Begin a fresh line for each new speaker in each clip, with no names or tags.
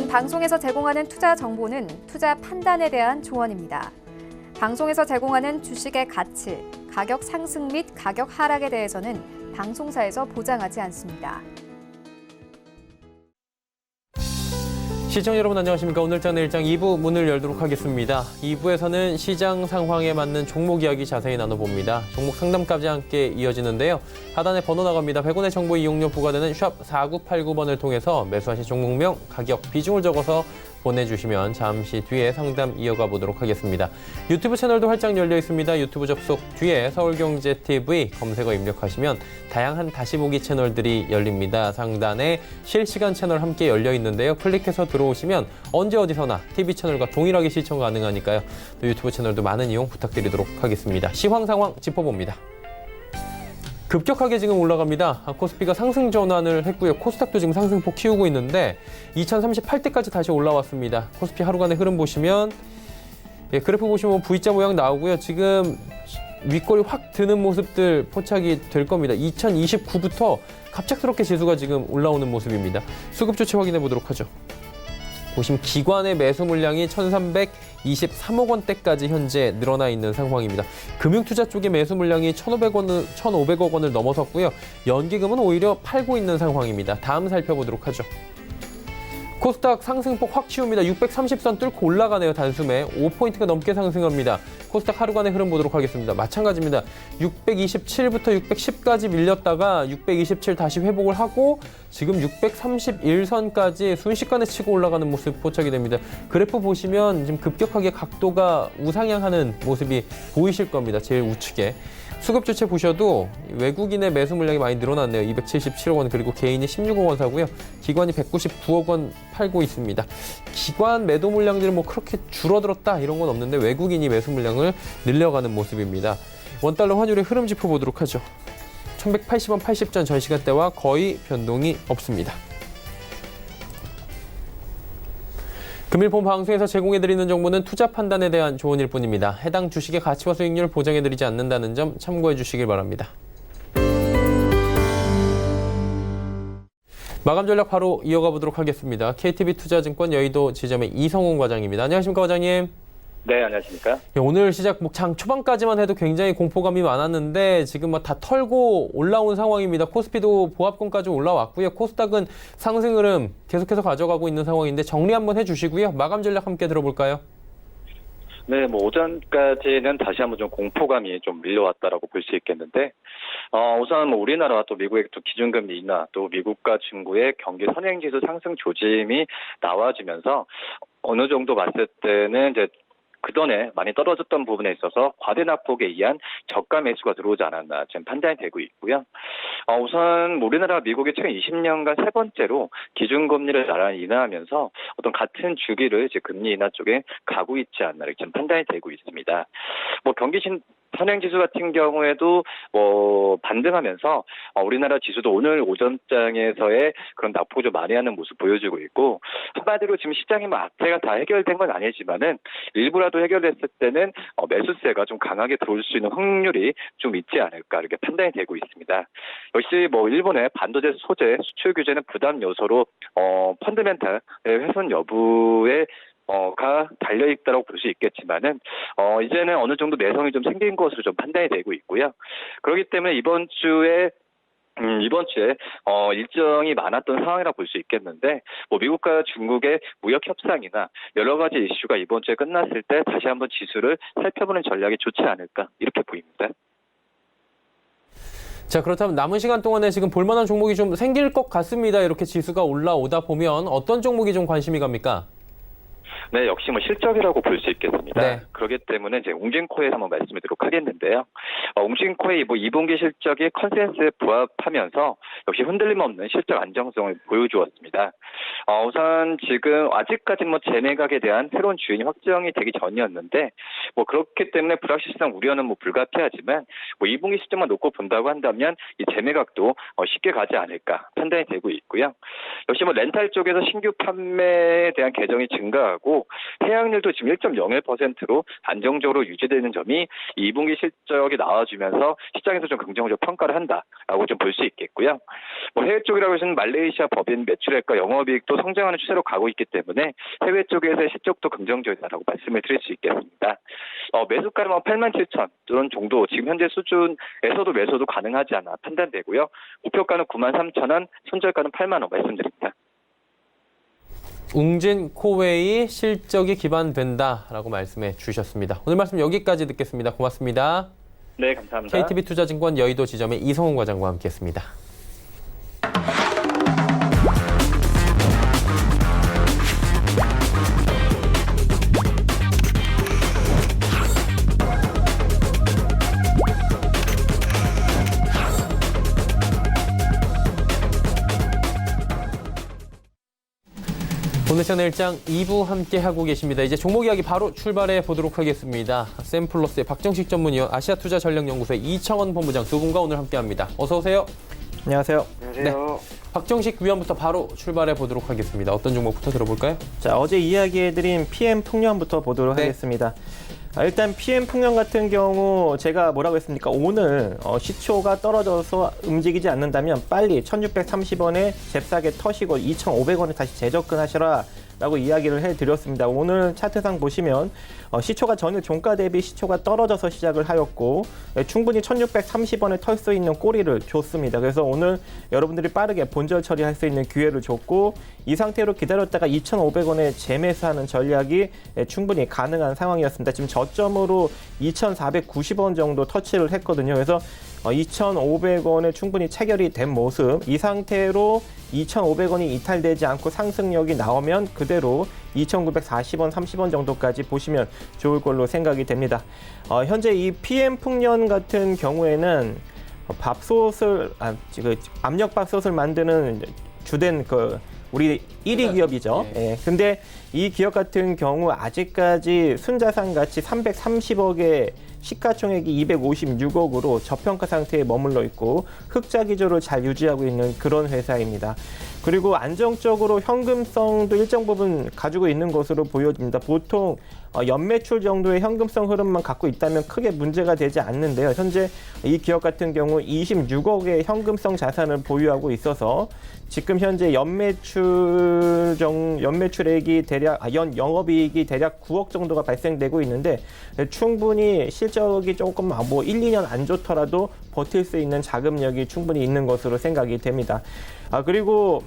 본 방송에서 제공하는 투자 정보는 투자 판단에 대한 조언입니다. 방송에서 제공하는 주식의 가치, 가격 상승 및 가격 하락에 대해서는 방송사에서 보장하지 않습니다.
시청자 여러분 안녕하십니까. 오늘장 내일장 2부 문을 열도록 하겠습니다. 2부에서는 시장 상황에 맞는 종목 이야기 자세히 나눠봅니다. 종목 상담까지 함께 이어지는데요. 하단에 번호 나갑니다. 100원의 정보 이용료 부과되는 샵 4989번을 통해서 매수하실 종목명, 가격, 비중을 적어서 보내주시면 잠시 뒤에 상담 이어가 보도록 하겠습니다. 유튜브 채널도 활짝 열려 있습니다. 유튜브 접속 뒤에 서울경제TV 검색어 입력하시면 다양한 다시 보기 채널들이 열립니다. 상단에 실시간 채널 함께 열려 있는데요. 클릭해서 들어오시면 언제 어디서나 TV 채널과 동일하게 시청 가능하니까요. 또 유튜브 채널도 많은 이용 부탁드리도록 하겠습니다. 시황 상황 짚어봅니다. 급격하게 지금 올라갑니다. 코스피가 상승 전환을 했고요. 코스닥도 지금 상승폭 키우고 있는데 2038대까지 다시 올라왔습니다. 코스피 하루간의 흐름 보시면 그래프 보시면 V자 모양 나오고요. 지금 윗골이 확 드는 모습들 포착이 될 겁니다. 2029부터 갑작스럽게 지수가 지금 올라오는 모습입니다. 수급 조치 확인해 보도록 하죠. 보시면 기관의 매수 물량이 1,323억 원대까지 현재 늘어나 있는 상황입니다. 금융투자 쪽의 매수 물량이 1,500억 원을 넘어섰고요. 연기금은 오히려 팔고 있는 상황입니다. 다음 살펴보도록 하죠. 코스닥 상승폭 확 치웁니다. 630선 뚫고 올라가네요. 단숨에 5포인트가 넘게 상승합니다. 코스닥 하루간의 흐름 보도록 하겠습니다. 마찬가지입니다. 627부터 610까지 밀렸다가 627 다시 회복을 하고 지금 631선까지 순식간에 치고 올라가는 모습 포착이 됩니다. 그래프 보시면 지금 급격하게 각도가 우상향하는 모습이 보이실 겁니다. 제일 우측에. 수급 주체 보셔도 외국인의 매수 물량이 많이 늘어났네요. 277억 원, 그리고 개인이 16억 원 사고요. 기관이 199억 원 팔고 있습니다. 기관 매도 물량들은 뭐 그렇게 줄어들었다 이런 건 없는데 외국인이 매수 물량을 늘려가는 모습입니다. 원달러 환율의 흐름 짚어보도록 하죠. 1180원 80전 전 시간대와 거의 변동이 없습니다. 금일 본 방송에서 제공해드리는 정보는 투자 판단에 대한 조언일 뿐입니다. 해당 주식의 가치와 수익률 보장해드리지 않는다는 점 참고해 주시길 바랍니다. 마감 전략 바로 이어가 보도록 하겠습니다. KTB투자증권 여의도 지점의 이성훈 과장입니다. 안녕하십니까, 과장님?
네, 안녕하십니까?
오늘 시작 장 초반까지만 해도 굉장히 공포감이 많았는데 지금 다 털고 올라온 상황입니다. 코스피도 보합권까지 올라왔고요. 코스닥은 상승 흐름 계속해서 가져가고 있는 상황인데 정리 한번 해주시고요. 마감 전략 함께 들어볼까요?
네, 오전까지는 다시 한번 좀 공포감이 좀 밀려왔다라고 볼 수 있겠는데, 우선 우리나라와 또 미국의 또 기준금리 인하, 또 미국과 중국의 경기 선행지수 상승 조짐이 나와지면서 어느 정도 봤을 때는 이제 그전에 많이 떨어졌던 부분에 있어서 과대 낙폭에 의한 저가 매수가 들어오지 않았나 지금 판단이 되고 있고요. 우선 우리나라 미국이 최근 20년간 세 번째로 기준금리를 나란히 인하하면서 어떤 같은 주기를 이제 금리 인하 쪽에 가고 있지 않나 이렇게 지금 판단이 되고 있습니다. 경기 선행지수 같은 경우에도 반등하면서 우리나라 지수도 오늘 오전장에서의 그런 낙폭을 좀 많이 하는 모습 보여주고 있고, 한마디로 지금 시장의 악재가 다 해결된 건 아니지만은 일부라도 해결됐을 때는 매수세가 좀 강하게 들어올 수 있는 확률이 좀 있지 않을까 이렇게 판단이 되고 있습니다. 역시 일본의 반도체 소재 수출 규제는 부담 요소로 펀더멘탈의 훼손 여부에 가 달려있다고 볼 수 있겠지만은, 이제는 어느 정도 내성이 좀 생긴 것으로 좀 판단이 되고 있고요. 그렇기 때문에 이번 주에 일정이 많았던 상황이라 볼 수 있겠는데, 미국과 중국의 무역 협상이나 여러 가지 이슈가 이번 주에 끝났을 때 다시 한번 지수를 살펴보는 전략이 좋지 않을까, 이렇게 보입니다.
자, 그렇다면 남은 시간 동안에 지금 볼만한 종목이 좀 생길 것 같습니다. 이렇게 지수가 올라오다 보면 어떤 종목이 좀 관심이 갑니까?
네, 역시 실적이라고 볼 수 있겠습니다.
네.
그렇기 때문에 이제 웅진코에 한번 말씀드리도록 하겠는데요. 웅진코의 2분기 실적이 컨센서스에 부합하면서 역시 흔들림 없는 실적 안정성을 보여주었습니다. 우선 지금 아직까지 재매각에 대한 새로운 주인이 확정이 되기 전이었는데, 그렇기 때문에 불확실성 우려는 불가피하지만 2분기 실적만 놓고 본다고 한다면 이 재매각도 쉽게 가지 않을까 판단이 되고 있고요. 역시 렌탈 쪽에서 신규 판매에 대한 계정이 증가하고 해약률도 지금 1.01%로 안정적으로 유지되는 점이 2분기 실적이 나와주면서 시장에서 좀 긍정적으로 평가를 한다라고 좀 볼 수 있겠고요. 해외 쪽이라고 해서는 말레이시아 법인 매출액과 영업이익도 성장하는 추세로 가고 있기 때문에 해외 쪽에서의 실적도 긍정적이다라고 말씀을 드릴 수 있겠습니다. 매수가는 87,000 이런 정도 지금 현재 수준에서도 매수도 가능하지 않아 판단되고요. 목표가는 93,000원, 손절가는 8만 원 말씀드립니다.
웅진 코웨이 실적이 기반된다라고 말씀해 주셨습니다. 오늘 말씀 여기까지 듣겠습니다. 고맙습니다.
네, 감사합니다.
KTB투자증권 여의도 지점의 이성훈 과장과 함께했습니다. 오늘 채널 일장 2부 함께하고 계십니다. 이제 종목 이야기 바로 출발해 보도록 하겠습니다. 샘플러스의 박정식 전문위원, 아시아투자전략연구소의 이청원 본부장 두 분과 오늘 함께합니다. 어서 오세요.
안녕하세요.
안녕하세요.
박정식 위원부터 바로 출발해 보도록 하겠습니다. 어떤 종목부터 들어볼까요?
자, 어제 이야기해드린 PM 풍년부터 보도록
네.
하겠습니다. 일단 PM 풍년 같은 경우 제가 뭐라고 했습니까? 오늘 시초가 떨어져서 움직이지 않는다면 빨리 1630원에 잽싸게 터시고 2500원에 다시 재접근하시라 라고 이야기를 해드렸습니다. 오늘 차트상 보시면 시초가 전일 종가 대비 시초가 떨어져서 시작을 하였고 충분히 1630원에 털 수 있는 꼬리를 줬습니다. 그래서 오늘 여러분들이 빠르게 본절 처리할 수 있는 기회를 줬고 이 상태로 기다렸다가 2,500원에 재매수하는 전략이 충분히 가능한 상황이었습니다. 지금 저점으로 2,490원 정도 터치를 했거든요. 그래서 2,500원에 충분히 체결이 된 모습, 이 상태로 2,500원이 이탈되지 않고 상승력이 나오면 그대로 2,940원, 30원 정도까지 보시면 좋을 걸로 생각이 됩니다. 현재 이 PM 풍년 같은 경우에는 압력밥솥을 만드는 주된 우리 1위 기업이죠.
네.
예. 근데 이 기업 같은 경우 아직까지 순자산 가치 330억의 시가총액이 256억으로 저평가 상태에 머물러 있고 흑자 기조를 잘 유지하고 있는 그런 회사입니다. 그리고 안정적으로 현금성도 일정 부분 가지고 있는 것으로 보여집니다. 보통 연매출 정도의 현금성 흐름만 갖고 있다면 크게 문제가 되지 않는데요. 현재 이 기업 같은 경우 26억의 현금성 자산을 보유하고 있어서 지금 현재 연매출액이 대략 연 영업이익이 대략 9억 정도가 발생되고 있는데 충분히 실적이 조금 1, 2년 안 좋더라도 버틸 수 있는 자금력이 충분히 있는 것으로 생각이 됩니다. 그리고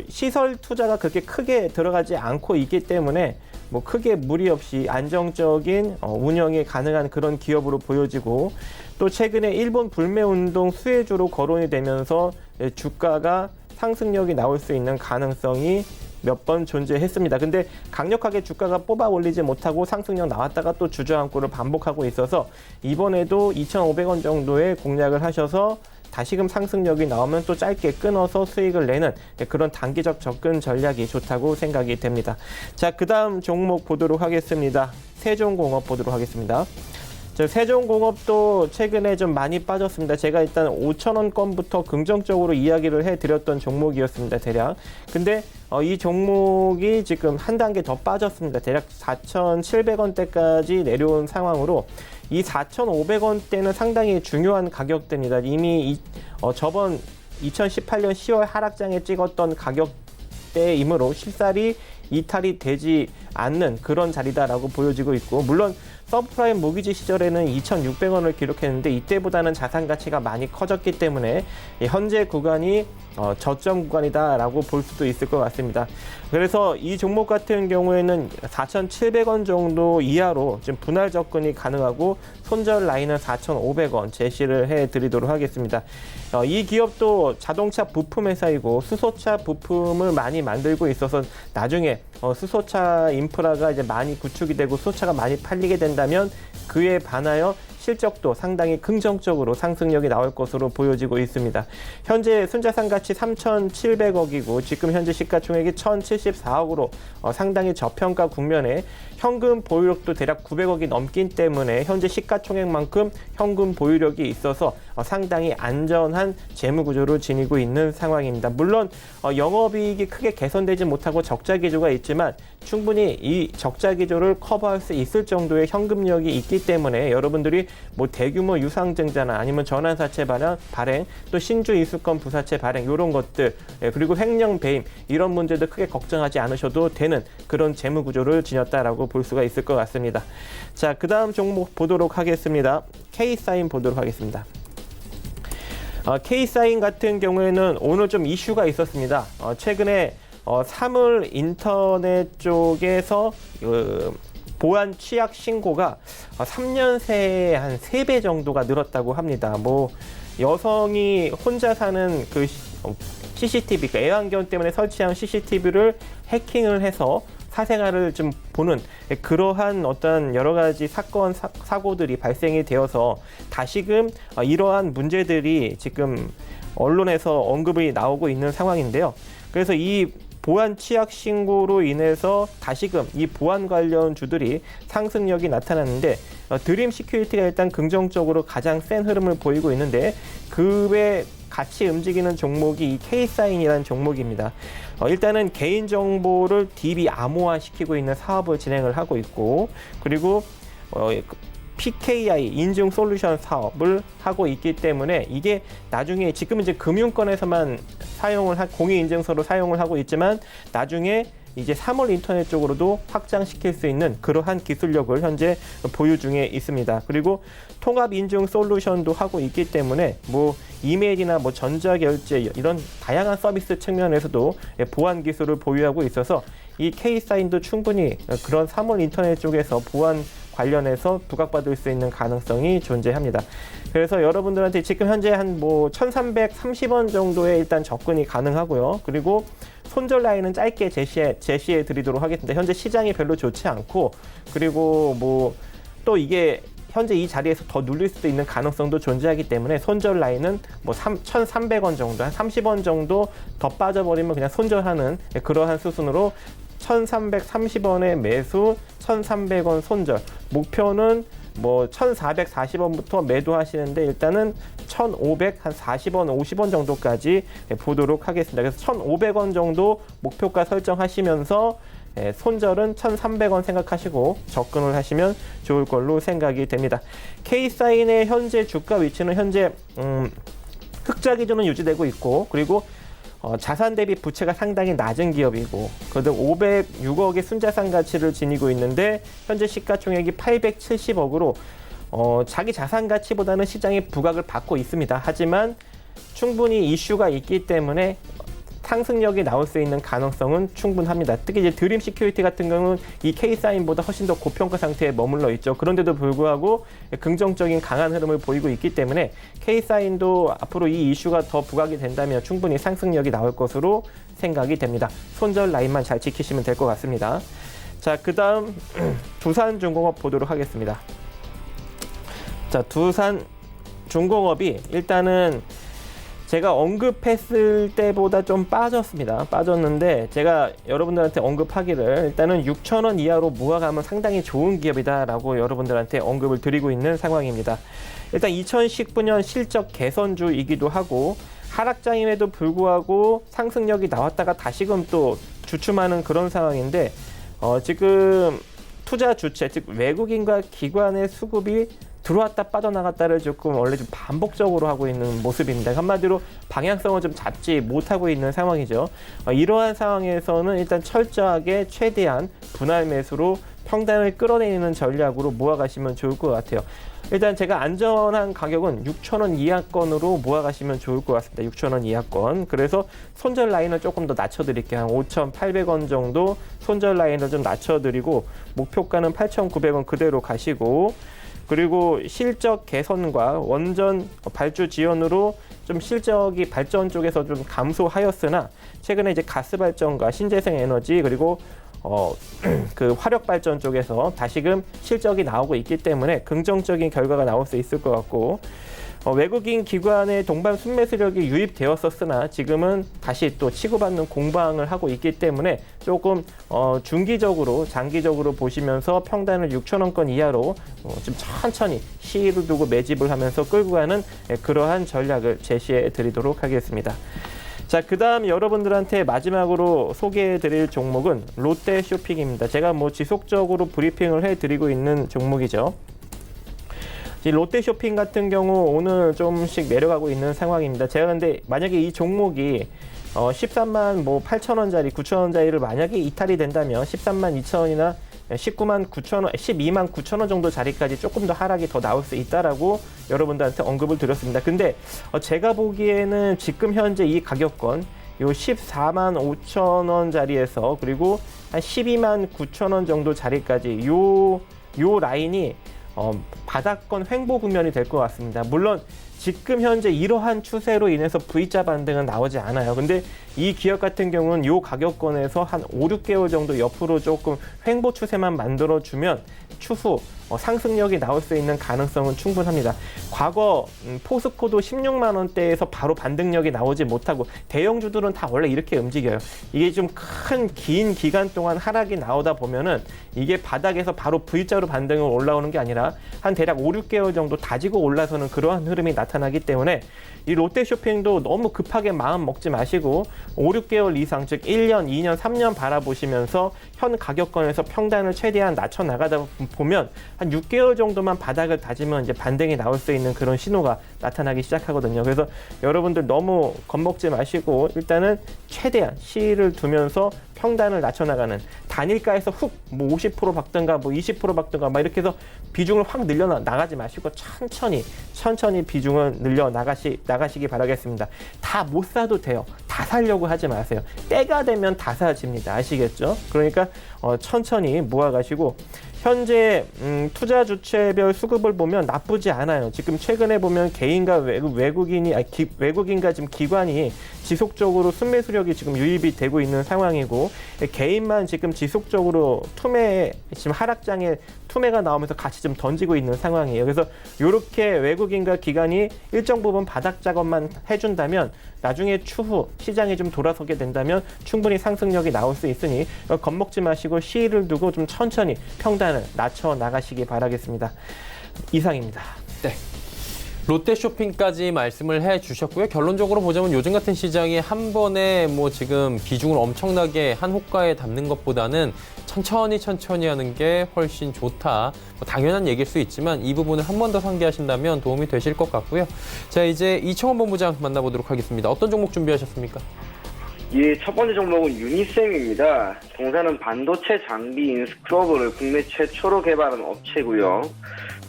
시설 투자가 그렇게 크게 들어가지 않고 있기 때문에 크게 무리 없이 안정적인 운영이 가능한 그런 기업으로 보여지고 또 최근에 일본 불매운동 수혜주로 거론이 되면서 주가가 상승력이 나올 수 있는 가능성이 몇 번 존재했습니다. 근데 강력하게 주가가 뽑아 올리지 못하고 상승력 나왔다가 또 주저앉고를 반복하고 있어서 이번에도 2,500원 정도의 공략을 하셔서 다시금 상승력이 나오면 또 짧게 끊어서 수익을 내는 그런 단기적 접근 전략이 좋다고 생각이 됩니다. 자, 그 다음 종목 보도록 하겠습니다. 세종공업 보도록 하겠습니다. 세종공업도 최근에 좀 많이 빠졌습니다. 제가 일단 5,000원권부터 긍정적으로 이야기를 해드렸던 종목이었습니다. 대략. 근데 이 종목이 지금 한 단계 더 빠졌습니다. 대략 4,700원대까지 내려온 상황으로 이 4,500원대는 상당히 중요한 가격대입니다. 이미 저번 2018년 10월 하락장에 찍었던 가격대이므로 쉽사리 이탈이 되지 않는 그런 자리다라고 보여지고 있고, 물론 서브프라임 모기지 시절에는 2,600원을 기록했는데 이때보다는 자산 가치가 많이 커졌기 때문에 현재 구간이 저점 구간이다라고 볼 수도 있을 것 같습니다. 그래서 이 종목 같은 경우에는 4,700원 정도 이하로 지금 분할 접근이 가능하고 손절 라인은 4,500원 제시를 해드리도록 하겠습니다. 이 기업도 자동차 부품 회사이고 수소차 부품을 많이 만들고 있어서 나중에 수소차 인프라가 이제 많이 구축이 되고 수소차가 많이 팔리게 된다면 그에 반하여 실적도 상당히 긍정적으로 상승력이 나올 것으로 보여지고 있습니다. 현재 순자산 가치 3,700억이고 지금 현재 시가총액이 1,074억으로 상당히 저평가 국면에 현금 보유력도 대략 900억이 넘기 때문에 현재 시가총액만큼 현금 보유력이 있어서 상당히 안전한 재무구조를 지니고 있는 상황입니다. 물론 영업이익이 크게 개선되지 못하고 적자 기조가 있지만 충분히 이 적자 기조를 커버할 수 있을 정도의 현금력이 있기 때문에 여러분들이 뭐 대규모 유상증자나 아니면 전환사채 발행, 또 신주 이수권 부사채 발행 이런 것들, 그리고 횡령 배임 이런 문제도 크게 걱정하지 않으셔도 되는 그런 재무 구조를 지녔다라고 볼 수가 있을 것 같습니다. 자, 그다음 종목 보도록 하겠습니다. K사인 보도록 하겠습니다. K사인 같은 경우에는 오늘 좀 이슈가 있었습니다. 최근에 사물 인터넷 쪽에서 보안 취약 신고가 3년 새에 한 3배 정도가 늘었다고 합니다. 뭐 여성이 혼자 사는 그 CCTV, 그 애완견 때문에 설치한 CCTV를 해킹을 해서 사생활을 좀 보는 그러한 어떤 여러 가지 사건, 사고들이 발생이 되어서 다시금 이러한 문제들이 지금 언론에서 언급이 나오고 있는 상황인데요. 그래서 이 보안 취약 신고로 인해서 다시금 이 보안 관련 주들이 상승력이 나타났는데 드림 시큐리티가 일단 긍정적으로 가장 센 흐름을 보이고 있는데 그 외 같이 움직이는 종목이 이 K사인이라는 종목입니다. 일단은 개인정보를 DB 암호화시키고 있는 사업을 진행을 하고 있고, 그리고 PKI 인증 솔루션 사업을 하고 있기 때문에 이게 나중에 지금 이제 금융권에서만 사용을 공인인증서로 사용을 하고 있지만 나중에 이제 사물 인터넷 쪽으로도 확장시킬 수 있는 그러한 기술력을 현재 보유 중에 있습니다. 그리고 통합 인증 솔루션도 하고 있기 때문에 뭐 이메일이나 뭐 전자결제 이런 다양한 서비스 측면에서도 보안 기술을 보유하고 있어서 이 K사인도 충분히 그런 사물 인터넷 쪽에서 보안 관련해서 부각받을 수 있는 가능성이 존재합니다. 그래서 여러분들한테 지금 현재 한 뭐 1,330원 정도에 일단 접근이 가능하고요. 그리고 손절 라인은 짧게 제시해 드리도록 하겠습니다. 현재 시장이 별로 좋지 않고, 그리고 뭐 또 이게 현재 이 자리에서 더 눌릴 수도 있는 가능성도 존재하기 때문에 손절 라인은 뭐 1,300원 정도, 한 30원 정도 더 빠져버리면 그냥 손절하는 그러한 수순으로 1,330원에 매수, 1,300원 손절. 목표는 뭐 1,440원부터 매도하시는데 일단은 1,540원, 50원 정도까지 보도록 하겠습니다. 그래서 1,500원 정도 목표가 설정하시면서 손절은 1,300원 생각하시고 접근을 하시면 좋을 걸로 생각이 됩니다. K사인의 현재 주가 위치는 현재 흑자 기준은 유지되고 있고, 그리고 자산 대비 부채가 상당히 낮은 기업이고, 그래도 506억의 순자산 가치를 지니고 있는데 현재 시가총액이 870억으로 자기 자산 가치보다는 시장의 부각을 받고 있습니다. 하지만 충분히 이슈가 있기 때문에 상승력이 나올 수 있는 가능성은 충분합니다. 특히 이제 드림 시큐리티 같은 경우는 이 K사인보다 훨씬 더 고평가 상태에 머물러 있죠. 그런데도 불구하고 긍정적인 강한 흐름을 보이고 있기 때문에 K사인도 앞으로 이 이슈가 더 부각이 된다면 충분히 상승력이 나올 것으로 생각이 됩니다. 손절 라인만 잘 지키시면 될 것 같습니다. 자, 그 다음 두산중공업 보도록 하겠습니다. 자, 두산중공업이 일단은 제가 언급했을 때보다 좀 빠졌는데 제가 여러분들한테 언급하기를 일단은 6,000원 이하로 모아가면 상당히 좋은 기업이다라고 여러분들한테 언급을 드리고 있는 상황입니다. 일단 2019년 실적 개선주이기도 하고 하락장임에도 불구하고 상승력이 나왔다가 다시금 또 주춤하는 그런 상황인데 지금 투자 주체, 즉 외국인과 기관의 수급이 들어왔다 빠져나갔다를 조금 원래 좀 반복적으로 하고 있는 모습입니다. 한마디로 방향성을 좀 잡지 못하고 있는 상황이죠. 이러한 상황에서는 일단 철저하게 최대한 분할 매수로 평단을 끌어내리는 전략으로 모아가시면 좋을 것 같아요. 일단 제가 안전한 가격은 6,000원 이하권으로 모아가시면 좋을 것 같습니다. 6,000원 이하권. 그래서 손절 라인을 조금 더 낮춰드릴게요. 한 5,800원 정도 손절 라인을 좀 낮춰드리고 목표가는 8,900원 그대로 가시고, 그리고 실적 개선과 원전 발주 지원으로 좀 실적이 발전 쪽에서 좀 감소하였으나 최근에 이제 가스 발전과 신재생 에너지 그리고 그 화력 발전 쪽에서 다시금 실적이 나오고 있기 때문에 긍정적인 결과가 나올 수 있을 것 같고, 외국인 기관의 동반 순매수력이 유입되었었으나 지금은 다시 또 치고받는 공방을 하고 있기 때문에 조금 중기적으로 장기적으로 보시면서 평단을 6,000원권 이하로 좀 천천히 시일을 두고 매집을 하면서 끌고 가는 그러한 전략을 제시해 드리도록 하겠습니다. 자, 그 다음 여러분들한테 마지막으로 소개해 드릴 종목은 롯데쇼핑입니다. 제가 뭐 지속적으로 브리핑을 해 드리고 있는 종목이죠. 이 롯데쇼핑 같은 경우 오늘 좀씩 내려가고 있는 상황입니다. 제가 근데 만약에 이 종목이 13만 뭐 8천 원짜리, 9천 원짜리를 만약에 이탈이 된다면 13만 2천 원이나 19만 9천 원, 12만 9천 원 정도 자리까지 조금 더 하락이 더 나올 수 있다라고 여러분들한테 언급을 드렸습니다. 근데 제가 보기에는 지금 현재 이 가격권 요 14만 5천 원 자리에서 그리고 한 12만 9천 원 정도 자리까지 요 라인이 바닥권 횡보 국면이 될 것 같습니다. 물론 지금 현재 이러한 추세로 인해서 V자 반등은 나오지 않아요. 근데 이 기업 같은 경우는 이 가격권에서 한 5, 6개월 정도 옆으로 조금 횡보 추세만 만들어주면 추후 상승력이 나올 수 있는 가능성은 충분합니다. 과거 포스코도 16만 원대에서 바로 반등력이 나오지 못하고 대형주들은 다 원래 이렇게 움직여요. 이게 좀 큰 긴 기간 동안 하락이 나오다 보면은 이게 바닥에서 바로 V자로 반등을 올라오는 게 아니라 한 대략 5, 6개월 정도 다지고 올라서는 그러한 흐름이 나타나기 때문에 이 롯데쇼핑도 너무 급하게 마음 먹지 마시고 5, 6개월 이상 즉 1년, 2년, 3년 바라보시면서 현 가격권에서 평단을 최대한 낮춰 나가다 보면 한 6개월 정도만 바닥을 다지면 이제 반등이 나올 수 있는 그런 신호가 나타나기 시작하거든요. 그래서 여러분들 너무 겁먹지 마시고 일단은 최대한 시일을 두면서 평단을 낮춰 나가는 단일가에서 훅 뭐 50% 박든가 뭐 20% 박든가 막 이렇게 해서 비중을 확 늘려 나가지 마시고 천천히 비중을 늘려 나가시기 바라겠습니다. 다 못 사도 돼요. 다 사려고 하지 마세요. 때가 되면 다 사집니다. 아시겠죠? 그러니까 천천히 모아가시고 현재 투자 주체별 수급을 보면 나쁘지 않아요. 지금 최근에 보면 개인과 외국인과 지금 기관이 지속적으로 순매수력이 지금 유입이 되고 있는 상황이고 개인만 지금 지속적으로 지금 하락장에 투매가 나오면서 같이 좀 던지고 있는 상황이에요. 그래서 이렇게 외국인과 기관이 일정 부분 바닥 작업만 해준다면 나중에 추후 시장이 좀 돌아서게 된다면 충분히 상승력이 나올 수 있으니 겁먹지 마시고 시일을 두고 좀 천천히 평단을 낮춰 나가시기 바라겠습니다. 이상입니다.
네. 롯데쇼핑까지 말씀을 해주셨고요. 결론적으로 보자면 요즘 같은 시장이 한 번에 뭐 지금 비중을 엄청나게 한 호가에 담는 것보다는 천천히 하는 게 훨씬 좋다. 뭐 당연한 얘기일 수 있지만 이 부분을 한 번 더 상기하신다면 도움이 되실 것 같고요. 자, 이제 이청원 본부장 만나보도록 하겠습니다. 어떤 종목 준비하셨습니까?
예, 첫 번째 종목은 유니셈입니다. 동사는 반도체 장비인 스크러버를 국내 최초로 개발한 업체고요.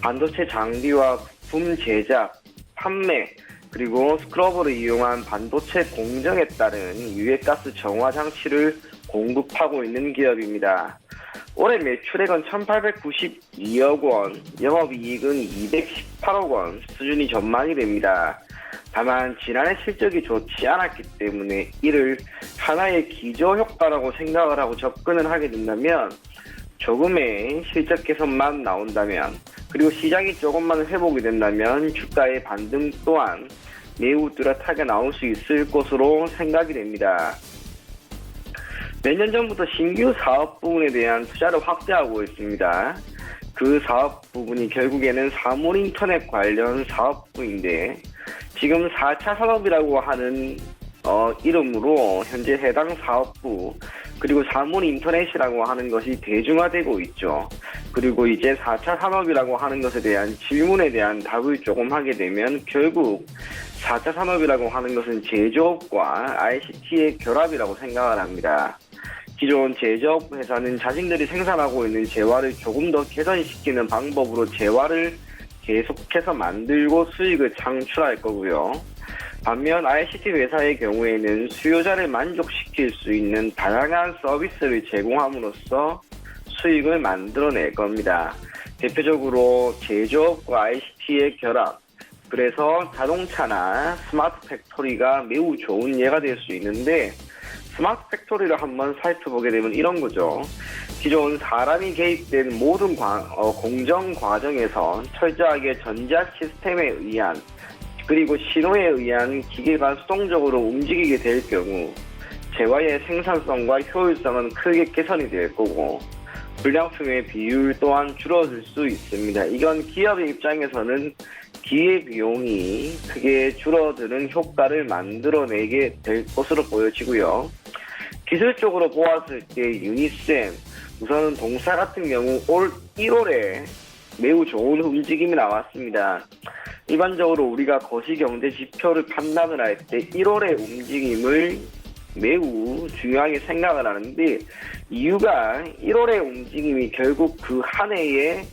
반도체 장비와 부품 제작, 판매, 그리고 스크러버를 이용한 반도체 공정에 따른 유해가스 정화 장치를 공급하고 있는 기업입니다. 올해 매출액은 1,892억 원, 영업이익은 218억 원 수준이 전망이 됩니다. 다만 지난해 실적이 좋지 않았기 때문에 이를 하나의 기저효과라고 생각을 하고 접근을 하게 된다면 조금의 실적 개선만 나온다면 그리고 시장이 조금만 회복이 된다면 주가의 반등 또한 매우 뚜렷하게 나올 수 있을 것으로 생각이 됩니다. 몇 년 전부터 신규 사업 부분에 대한 투자를 확대하고 있습니다. 그 사업 부분이 결국에는 사물인터넷 관련 사업부인데 지금 4차 산업이라고 하는 이름으로 현재 해당 사업부 그리고 사물인터넷이라고 하는 것이 대중화되고 있죠. 그리고 이제 4차 산업이라고 하는 것에 대한 질문에 대한 답을 조금 하게 되면 결국 4차 산업이라고 하는 것은 제조업과 ICT의 결합이라고 생각을 합니다. 기존 제조업 회사는 자신들이 생산하고 있는 재화를 조금 더 개선시키는 방법으로 재화를 계속해서 만들고 수익을 창출할 거고요. 반면 ICT 회사의 경우에는 수요자를 만족시킬 수 있는 다양한 서비스를 제공함으로써 수익을 만들어낼 겁니다. 대표적으로 제조업과 ICT의 결합, 그래서 자동차나 스마트 팩토리가 매우 좋은 예가 될 수 있는데 스마트 팩토리를 한번 살펴보게 되면 이런 거죠. 기존 사람이 개입된 모든 공정 과정에서 철저하게 전자 시스템에 의한 그리고 신호에 의한 기계가 수동적으로 움직이게 될 경우 재화의 생산성과 효율성은 크게 개선이 될 거고 불량품의 비율 또한 줄어들 수 있습니다. 이건 기업의 입장에서는 기회비용이 크게 줄어드는 효과를 만들어내게 될 것으로 보여지고요. 기술적으로 보았을 때 유니셈, 우선은 동사 같은 경우 올 1월에 매우 좋은 움직임이 나왔습니다. 일반적으로 우리가 거시경제 지표를 판단을 할 때 1월의 움직임을 매우 중요하게 생각을 하는데, 이유가 1월의 움직임이 결국 그 한 해의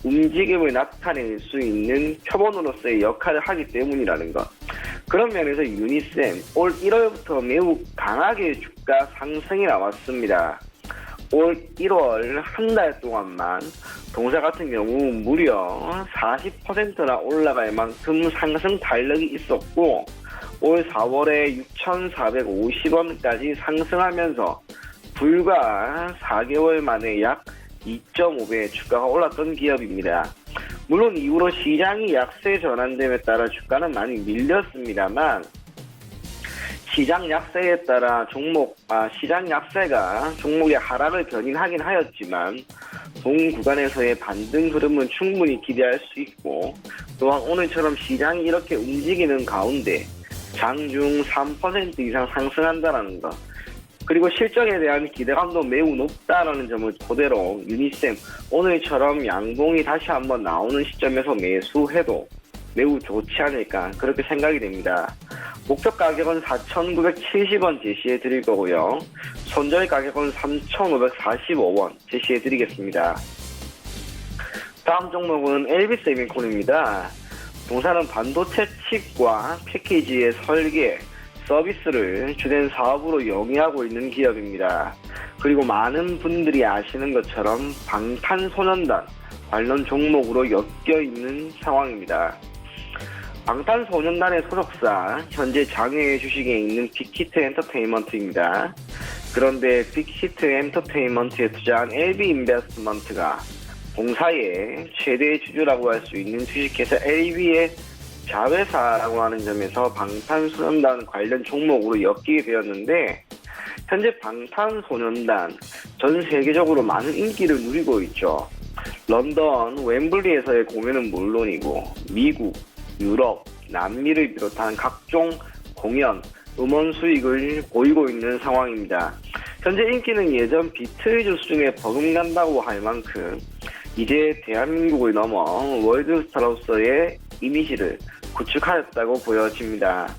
움직임을 나타낼 수 있는 표본으로서의 역할을 하기 때문이라는 것. 그런 면에서 유니셈 올 1월부터 매우 강하게 주가 상승이 나왔습니다. 올 1월 한 달 동안만 동사 같은 경우 무려 40%나 올라갈 만큼 상승 탄력이 있었고, 올 4월에 6,450원까지 상승하면서 불과 4개월 만에 약 2.5배 주가가 올랐던 기업입니다. 물론 이후로 시장이 약세 전환됨에 따라 주가는 많이 밀렸습니다만, 시장 약세에 따라 시장 약세가 종목의 하락을 견인하긴 하였지만 동 구간에서의 반등 흐름은 충분히 기대할 수 있고, 또한 오늘처럼 시장이 이렇게 움직이는 가운데 장중 3% 이상 상승한다는 것, 그리고 실적에 대한 기대감도 매우 높다라는 점을 토대로 유니셈 오늘처럼 양봉이 다시 한번 나오는 시점에서 매수해도 매우 좋지 않을까, 그렇게 생각이 됩니다. 목표 가격은 4,970원 제시해 드릴 거고요. 손절 가격은 3,545원 제시해 드리겠습니다. 다음 종목은 LB세미콘입니다. 동사는 반도체 칩과 패키지의 설계, 서비스를 주된 사업으로 영위하고 있는 기업입니다. 그리고 많은 분들이 아시는 것처럼 방탄소년단 관련 종목으로 엮여 있는 상황입니다. 방탄소년단의 소속사, 현재 장외 주식에 있는 빅히트 엔터테인먼트입니다. 그런데 빅히트 엔터테인먼트에 투자한 LB인베스트먼트가 동사의 최대 주주라고 할 수 있는 주식회사 LB의 자회사라고 하는 점에서 방탄소년단 관련 종목으로 엮이게 되었는데, 현재 방탄소년단 전 세계적으로 많은 인기를 누리고 있죠. 런던 웸블리에서의 공연은 물론이고 미국, 유럽, 남미를 비롯한 각종 공연, 음원 수익을 보이고 있는 상황입니다. 현재 인기는 예전 비틀즈 수준에 버금간다고 할 만큼 이제 대한민국을 넘어 월드스타로서의 이미지를 구축하였다고 보여집니다.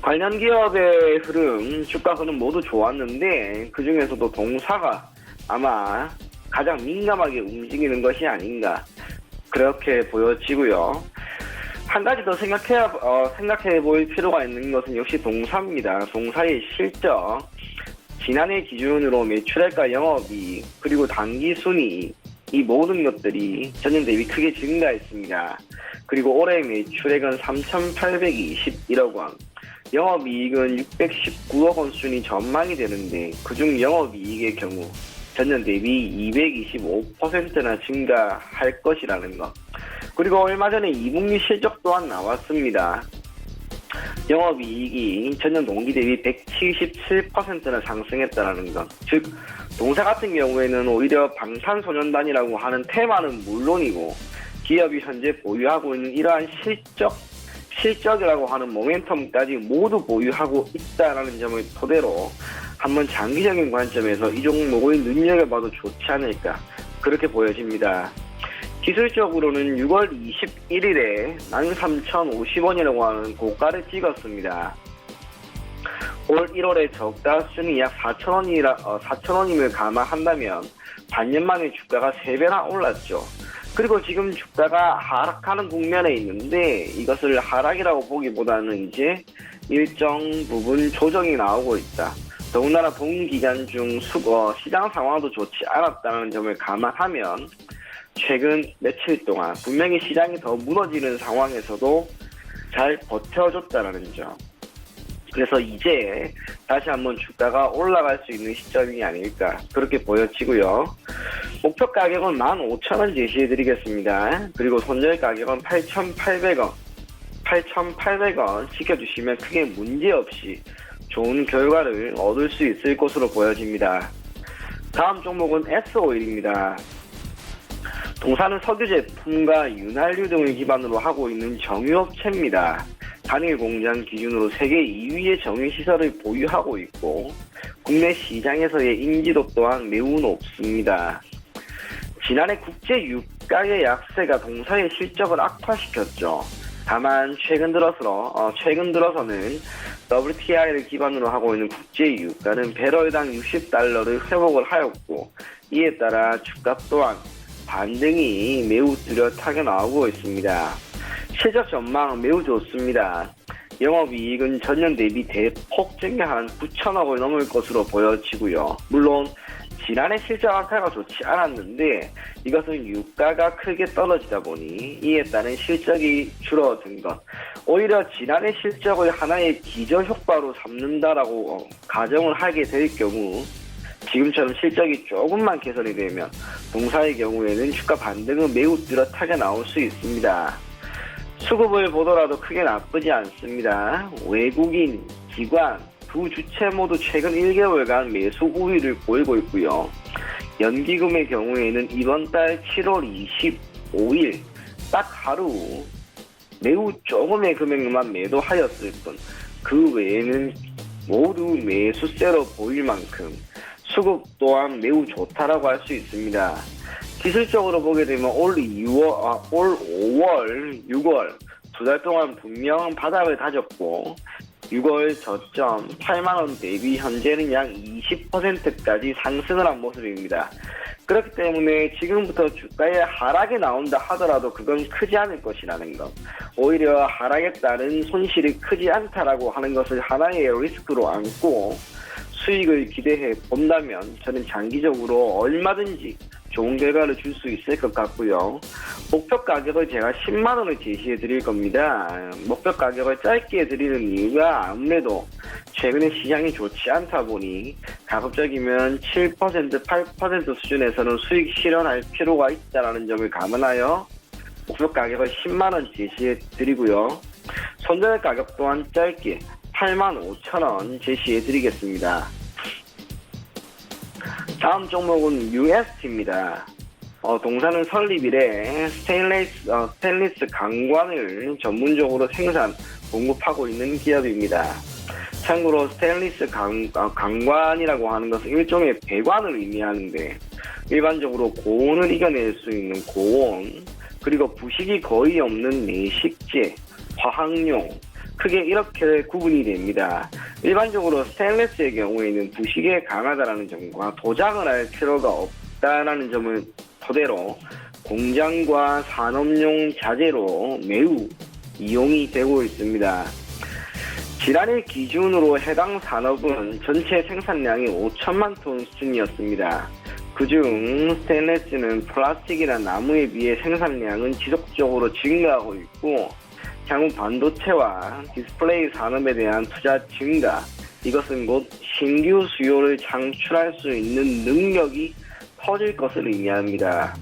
관련 기업의 흐름, 주가 흐름 모두 좋았는데 그 중에서도 동사가 아마 가장 민감하게 움직이는 것이 아닌가, 그렇게 보여지고요. 한 가지 더 생각해 볼 필요가 있는 것은 역시 동사입니다. 동사의 실적, 지난해 기준으로 매출액과 영업이익, 그리고 당기순이익, 이 모든 것들이 전년 대비 크게 증가했습니다. 그리고 올해 매출액은 3,821억 원, 영업이익은 619억 원 수준이 전망이 되는데, 그중 영업이익의 경우 전년 대비 225%나 증가할 것이라는 것. 그리고 얼마 전에 2분기 실적 또한 나왔습니다. 영업이익이 전년 동기 대비 177%나 상승했다는 것. 즉, 동사 같은 경우에는 오히려 방탄소년단이라고 하는 테마는 물론이고 기업이 현재 보유하고 있는 이러한 실적이라고 하는 모멘텀까지 모두 보유하고 있다는 점을 토대로 한번 장기적인 관점에서 이 종목을 눈여겨봐도 좋지 않을까, 그렇게 보여집니다. 기술적으로는 6월 21일에 13,050원이라고 하는 고가를 찍었습니다. 올 1월에 적자 수준이 약 4,000원임을 감안한다면 반년 만에 주가가 3배나 올랐죠. 그리고 지금 주가가 하락하는 국면에 있는데, 이것을 하락이라고 보기보다는 이제 일정 부분 조정이 나오고 있다. 더군다나 본 기간 중 시장 상황도 좋지 않았다는 점을 감안하면 최근 며칠 동안 분명히 시장이 더 무너지는 상황에서도 잘 버텨줬다는 점. 그래서 이제 다시 한번 주가가 올라갈 수 있는 시점이 아닐까, 그렇게 보여지고요. 목표 가격은 15,000원 제시해드리겠습니다. 그리고 손절 가격은 8,800원. 8,800원 지켜주시면 크게 문제없이 좋은 결과를 얻을 수 있을 것으로 보여집니다. 다음 종목은 S오일입니다. 동사는 석유 제품과 윤활유 등을 기반으로 하고 있는 정유업체입니다. 단일 공장 기준으로 세계 2위의 정유시설을 보유하고 있고 국내 시장에서의 인지도 또한 매우 높습니다. 지난해 국제 주가의 약세가 동사의 실적을 악화시켰죠. 다만 최근 들어서는 WTI를 기반으로 하고 있는 국제 유가는 배럴당 60달러를 회복을 하였고, 이에 따라 주가 또한 반등이 매우 뚜렷하게 나오고 있습니다. 실적 전망 매우 좋습니다. 영업이익은 전년 대비 대폭 증가한 9천억 을 넘을 것으로 보여지고요. 물론 지난해 실적 악화가 좋지 않았는데 이것은 유가가 크게 떨어지다 보니 이에 따른 실적이 줄어든 것, 오히려 지난해 실적을 하나의 기저효과로 삼는다라고 가정을 하게 될 경우, 지금처럼 실적이 조금만 개선이 되면 동사의 경우에는 주가 반등은 매우 뚜렷하게 나올 수 있습니다. 수급을 보더라도 크게 나쁘지 않습니다. 외국인, 기관 두 주체 모두 최근 1개월간 매수 우위를 보이고 있고요. 연기금의 경우에는 이번 달 7월 25일 딱 하루 매우 조금의 금액만 매도하였을 뿐, 그 외에는 모두 매수세로 보일 만큼 수급 또한 매우 좋다라고 할 수 있습니다. 기술적으로 보게 되면 올 5월, 6월 두 달 동안 분명 바닥을 다졌고, 6월 저점 8만원 대비 현재는 약 20%까지 상승을 한 모습입니다. 그렇기 때문에 지금부터 주가에 하락이 나온다 하더라도 그건 크지 않을 것이라는 것, 오히려 하락에 따른 손실이 크지 않다라고 하는 것을 하나의 리스크로 안고 수익을 기대해 본다면 저는 장기적으로 얼마든지 좋은 결과를 줄 수 있을 것 같고요. 목표 가격을 제가 10만 원을 제시해 드릴 겁니다. 목표 가격을 짧게 드리는 이유가 아무래도 최근에 시장이 좋지 않다 보니 가급적이면 7%, 8% 수준에서는 수익 실현할 필요가 있다는 점을 감안하여 목표 가격을 10만 원 제시해 드리고요. 손절 가격 또한 짧게 85,000원 제시해 드리겠습니다. 다음 종목은 UST입니다. 동사는 설립 이래 스테인리스 강관을 전문적으로 생산, 공급하고 있는 기업입니다. 참고로 스테인리스 강관이라고 하는 것은 일종의 배관을 의미하는데, 일반적으로 고온을 이겨낼 수 있는 고온, 그리고 부식이 거의 없는 내식재, 화학용, 크게 이렇게 구분이 됩니다. 일반적으로 스테인리스의 경우에는 부식에 강하다는 점과 도장을 할 필요가 없다는 점을 토대로 공장과 산업용 자재로 매우 이용이 되고 있습니다. 지난해 기준으로 해당 산업은 전체 생산량이 5천만 톤 수준이었습니다. 그중 스테인리스는 플라스틱이나 나무에 비해 생산량은 지속적으로 증가하고 있고, 향후 반도체와 디스플레이 산업에 대한 투자 증가, 이것은 곧 신규 수요를 창출할 수 있는 능력이 커질 것을 의미합니다.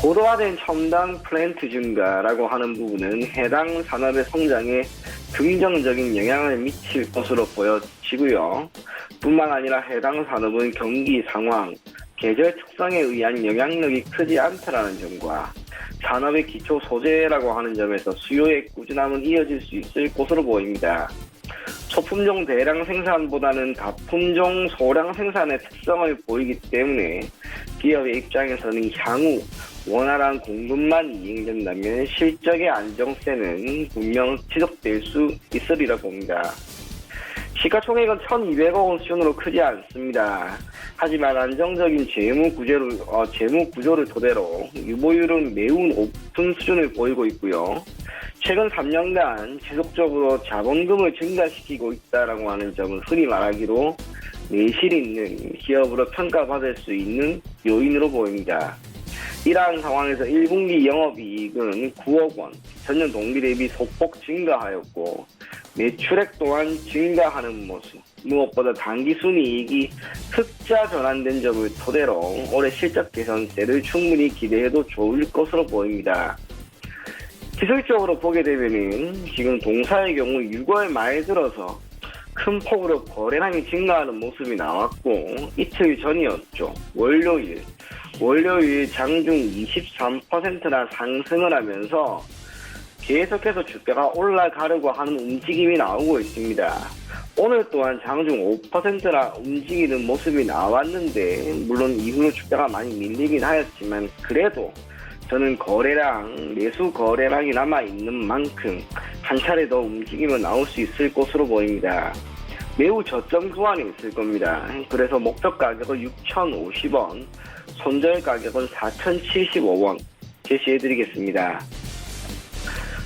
고도화된 첨단 플랜트 증가라고 하는 부분은 해당 산업의 성장에 긍정적인 영향을 미칠 것으로 보여지고요. 뿐만 아니라 해당 산업은 경기 상황, 계절 특성에 의한 영향력이 크지 않다는 점과 산업의 기초 소재라고 하는 점에서 수요의 꾸준함은 이어질 수 있을 것으로 보입니다. 소품종 대량 생산보다는 다품종 소량 생산의 특성을 보이기 때문에 기업의 입장에서는 향후 원활한 공급만 이행된다면 실적의 안정세는 분명 지속될 수 있으리라 봅니다. 시가총액은 1,200억 원 수준으로 크지 않습니다. 하지만 안정적인 재무 구조를 토대로 유보율은 매우 높은 수준을 보이고 있고요. 최근 3년간 지속적으로 자본금을 증가시키고 있다라고 하는 점은 흔히 말하기로 내실 있는 기업으로 평가받을 수 있는 요인으로 보입니다. 이러한 상황에서 1분기 영업이익은 9억 원, 전년 동기 대비 소폭 증가하였고, 매출액 또한 증가하는 모습, 무엇보다 당기순이익이 흑자 전환된 점을 토대로 올해 실적 개선세를 충분히 기대해도 좋을 것으로 보입니다. 기술적으로 보게 되면은 지금 동사의 경우 6월 말 들어서 큰 폭으로 거래량이 증가하는 모습이 나왔고, 이틀 전이었죠. 월요일 장중 23%나 상승을 하면서 계속해서 주가가 올라가려고 하는 움직임이 나오고 있습니다. 오늘 또한 장중 5%나 움직이는 모습이 나왔는데, 물론 이후로 주가가 많이 밀리긴 하였지만 그래도 저는 거래량, 매수 거래량이 남아있는 만큼 한 차례 더 움직임은 나올 수 있을 것으로 보입니다. 매우 저점 구간에 있을 겁니다. 그래서 목표 가격은 6,050원, 손절 가격은 4,075원 제시해드리겠습니다.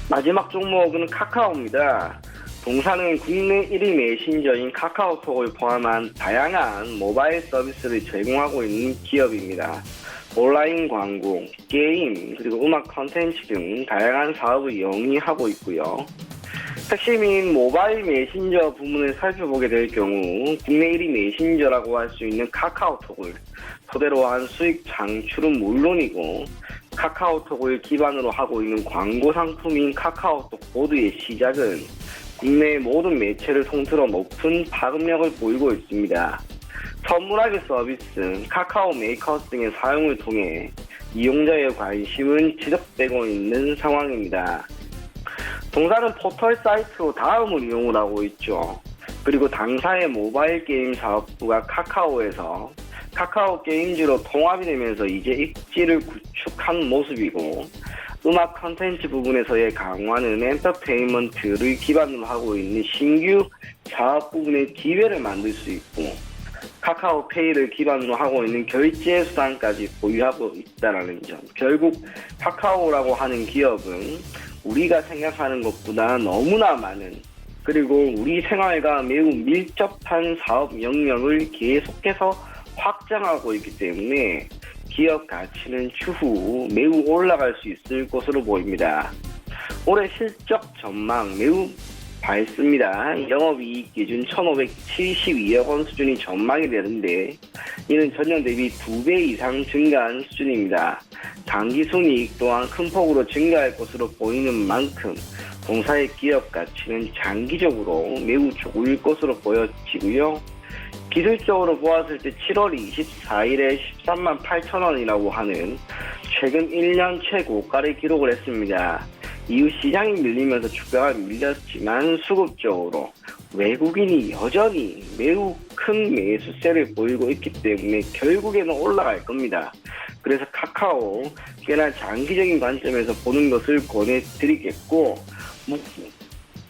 마지막 종목은 카카오입니다. 동사는 국내 1위 메신저인 카카오톡을 포함한 다양한 모바일 서비스를 제공하고 있는 기업입니다. 온라인 광고, 게임, 그리고 음악 콘텐츠 등 다양한 사업을 영위하고 있고요. 핵심인 모바일 메신저 부문을 살펴보게 될 경우 국내 1위 메신저라고 할 수 있는 카카오톡을 토대로 한 수익 창출은 물론이고 카카오톡을 기반으로 하고 있는 광고 상품인 카카오톡 보드의 시작은 국내 모든 매체를 통틀어 높은 파급력을 보이고 있습니다. 선물하기 서비스, 카카오 메이커스 등의 사용을 통해 이용자의 관심은 지속되고 있는 상황입니다. 동사는 포털 사이트로 다음을 이용을 하고 있죠. 그리고 당사의 모바일 게임 사업부가 카카오에서 카카오 게임즈로 통합이 되면서 이제 입지를 구축한 모습이고 음악 콘텐츠 부분에서의 강화는 엔터테인먼트를 기반으로 하고 있는 신규 사업 부분의 기회를 만들 수 있고 카카오페이를 기반으로 하고 있는 결제 수단까지 보유하고 있다는 점. 결국 카카오라고 하는 기업은 우리가 생각하는 것보다 너무나 많은 그리고 우리 생활과 매우 밀접한 사업 영역을 계속해서 확장하고 있기 때문에 기업 가치는 추후 매우 올라갈 수 있을 것으로 보입니다. 올해 실적 전망 매우 밝습니다. 영업이익 기준 1,572억 원 수준이 전망이 되는데 이는 전년 대비 2배 이상 증가한 수준입니다. 당기순이익 또한 큰 폭으로 증가할 것으로 보이는 만큼 동사의 기업 가치는 장기적으로 매우 좋을 것으로 보여지고요. 기술적으로 보았을 때 7월 24일에 13만 8천 원이라고 하는 최근 1년 최고가를 기록을 했습니다. 이후 시장이 밀리면서 주가가 밀렸지만 수급적으로 외국인이 여전히 매우 큰 매수세를 보이고 있기 때문에 결국에는 올라갈 겁니다. 그래서 카카오 꽤나 장기적인 관점에서 보는 것을 권해드리겠고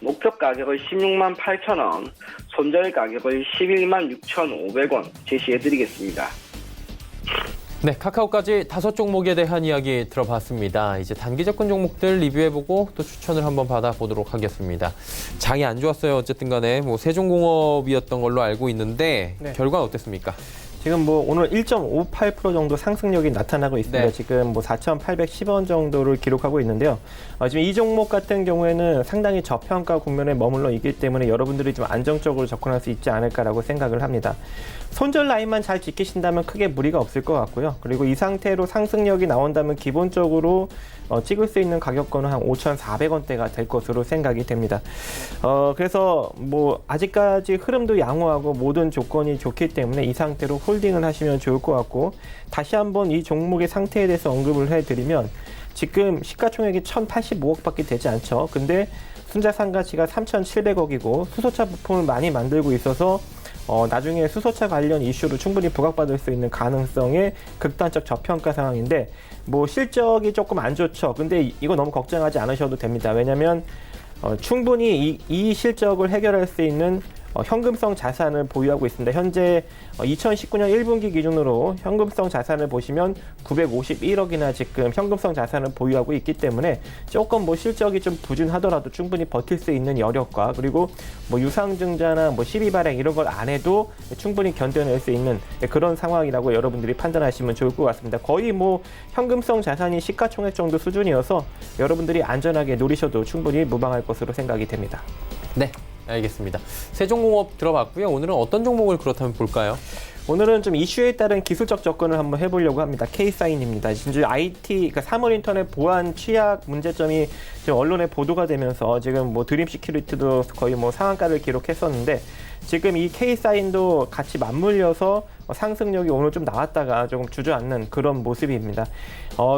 목표 가격을 16만 8천 원, 손절 가격을 11만 6,500원 제시해드리겠습니다.
네, 카카오까지 5종목에 대한 이야기 들어봤습니다. 이제 단기 접근 종목들 리뷰해보고 또 추천을 한번 받아보도록 하겠습니다. 장이 안 좋았어요. 어쨌든 간에 세종공업이었던 걸로 알고 있는데
네.
결과는 어땠습니까?
지금 오늘 1.58% 정도 상승력이 나타나고 있습니다.
네.
지금 4,810원 정도를 기록하고 있는데요. 지금 이 종목 같은 경우에는 상당히 저평가 국면에 머물러 있기 때문에 여러분들이 좀 안정적으로 접근할 수 있지 않을까라고 생각을 합니다. 손절 라인만 잘 지키신다면 크게 무리가 없을 것 같고요. 그리고 이 상태로 상승력이 나온다면 기본적으로 찍을 수 있는 가격권은 한 5,400원대가 될 것으로 생각이 됩니다. 그래서 아직까지 흐름도 양호하고 모든 조건이 좋기 때문에 이 상태로 홀딩을 하시면 좋을 것 같고 다시 한번 이 종목의 상태에 대해서 언급을 해드리면 지금 시가총액이 1,085억밖에 되지 않죠. 근데 순자산 가치가 3,700억이고 수소차 부품을 많이 만들고 있어서 나중에 수소차 관련 이슈로 충분히 부각받을 수 있는 가능성의 극단적 저평가 상황인데 실적이 조금 안 좋죠. 근데 이거 너무 걱정하지 않으셔도 됩니다. 왜냐하면 충분히 이 실적을 해결할 수 있는 현금성 자산을 보유하고 있습니다. 현재 2019년 1분기 기준으로 현금성 자산을 보시면 951억이나 지금 현금성 자산을 보유하고 있기 때문에 조금 실적이 좀 부진하더라도 충분히 버틸 수 있는 여력과 그리고 유상증자나 시비 발행 이런 걸 안 해도 충분히 견뎌낼 수 있는 그런 상황이라고 여러분들이 판단하시면 좋을 것 같습니다. 거의 현금성 자산이 시가총액 정도 수준이어서 여러분들이 안전하게 누리셔도 충분히 무방할 것으로 생각이 됩니다.
네, 알겠습니다. 세종공업 들어봤고요. 오늘은 어떤 종목을 그렇다면 볼까요?
오늘은 좀 이슈에 따른 기술적 접근을 한번 해보려고 합니다. K사인입니다. 진짜 IT, 그러니까 사물인터넷 보안 취약 문제점이 지금 언론에 보도가 되면서 지금 드림 시큐리티도 거의 상한가를 기록했었는데 지금 이 K사인도 같이 맞물려서 상승력이 오늘 좀 나왔다가 조금 주저앉는 그런 모습입니다.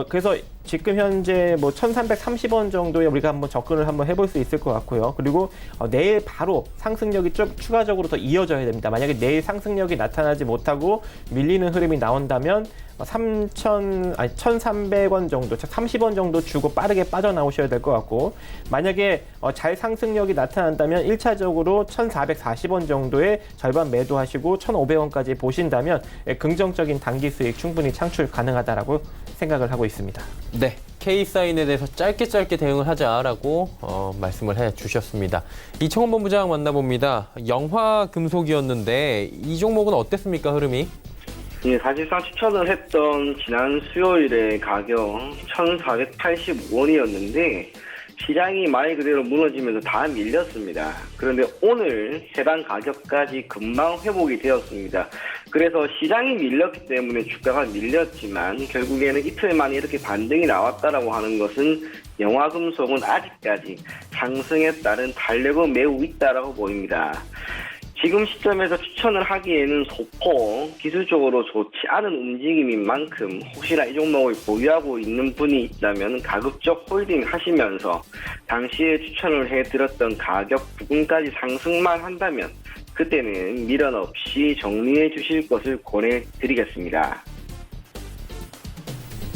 그래서 지금 현재 1,330원 정도에 우리가 한번 접근을 한번 해볼 수 있을 것 같고요. 그리고 내일 바로 상승력이 좀 추가적으로 더 이어져야 됩니다. 만약에 내일 상승력이 나타나지 못하고 밀리는 흐름이 나온다면 1,300원 정도, 30원 정도 주고 빠르게 빠져나오셔야 될 것 같고, 만약에 잘 상승력이 나타난다면 1차적으로 1,440원 정도의 절반 매도하시고 1,500원까지 보신다면 긍정적인 단기 수익 충분히 창출 가능하다라고 생각을 하고 있습니다.
네, K사인에 대해서 짧게 대응을 하자라고 말씀을 해주셨습니다. 이청원 본부장 만나봅니다. 영화금속이었는데 이 종목은 어땠습니까, 흐름이?
예, 사실상 추천을 했던 지난 수요일에 가격 1,485원이었는데 시장이 말 그대로 무너지면서 다 밀렸습니다. 그런데 오늘 해당 가격까지 금방 회복이 되었습니다. 그래서 시장이 밀렸기 때문에 주가가 밀렸지만 결국에는 이틀 만에 이렇게 반등이 나왔다라고 하는 것은 영화금속은 아직까지 상승에 따른 탄력은 매우 있다라고 보입니다. 지금 시점에서 추천을 하기에는 소폭 기술적으로 좋지 않은 움직임인 만큼 혹시나 이 종목을 보유하고 있는 분이 있다면 가급적 홀딩 하시면서 당시에 추천을 해드렸던 가격 부근까지 상승만 한다면 그때는 미련 없이 정리해 주실 것을 권해드리겠습니다.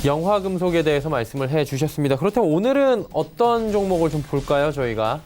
영화금속에 대해서 말씀을 해주셨습니다. 그렇다면 오늘은 어떤 종목을 좀 볼까요, 저희가?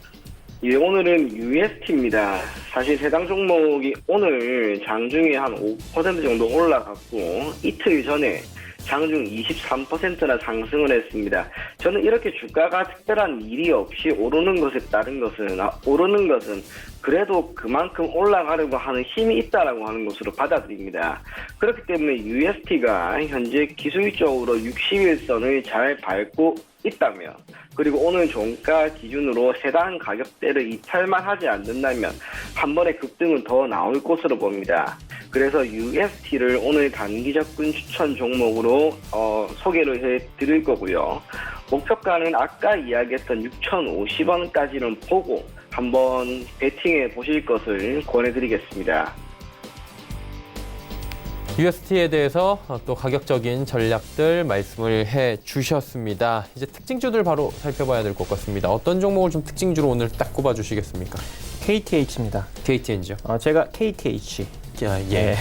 예, 오늘은 UST입니다. 사실 해당 종목이 오늘 장중에 한 5% 정도 올라갔고 이틀 전에 장중 23%나 상승을 했습니다. 저는 이렇게 주가가 특별한 일이 없이 오르는 것에 따른 것은 오르는 것은 그래도 그만큼 올라가려고 하는 힘이 있다라고 하는 것으로 받아들입니다. 그렇기 때문에 UST가 현재 기술적으로 60일선을 잘 밟고 있다면 그리고 오늘 종가 기준으로 해당 가격대를 이탈만 하지 않는다면 한 번의 급등은 더 나올 것으로 봅니다. 그래서 UST를 오늘 단기 접근 추천 종목으로 소개를 해드릴 거고요. 목표가는 아까 이야기했던 6,050원까지는 보고 한번 베팅해 보실 것을 권해드리겠습니다.
UST에 대해서 또 가격적인 전략들 말씀을 해주셨습니다. 이제 특징주들 바로 살펴봐야 될 것 같습니다. 어떤 종목을 좀 특징주로 오늘 딱 꼽아주시겠습니까?
KTH입니다.
KTNG요?
제가 KTH.
예.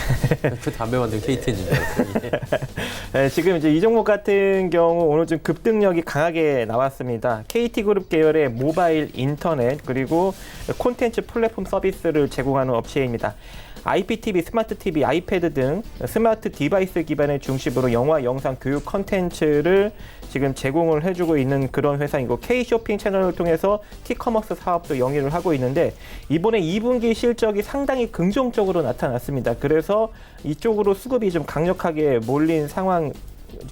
그 담배 만든 KTNG인 줄 알았어요. 예.
네, 지금 이제 이 종목 같은 경우 오늘 좀 급등력이 강하게 나왔습니다. KT그룹 계열의 모바일 인터넷 그리고 콘텐츠 플랫폼 서비스를 제공하는 업체입니다. IPTV, 스마트 TV, 아이패드 등 스마트 디바이스 기반을 중심으로 영화, 영상, 교육 콘텐츠를 지금 제공을 해주고 있는 그런 회사이고 K쇼핑 채널을 통해서 티커머스 사업도 영위를 하고 있는데 이번에 2분기 실적이 상당히 긍정적으로 나타났습니다. 그래서 이쪽으로 수급이 좀 강력하게 몰린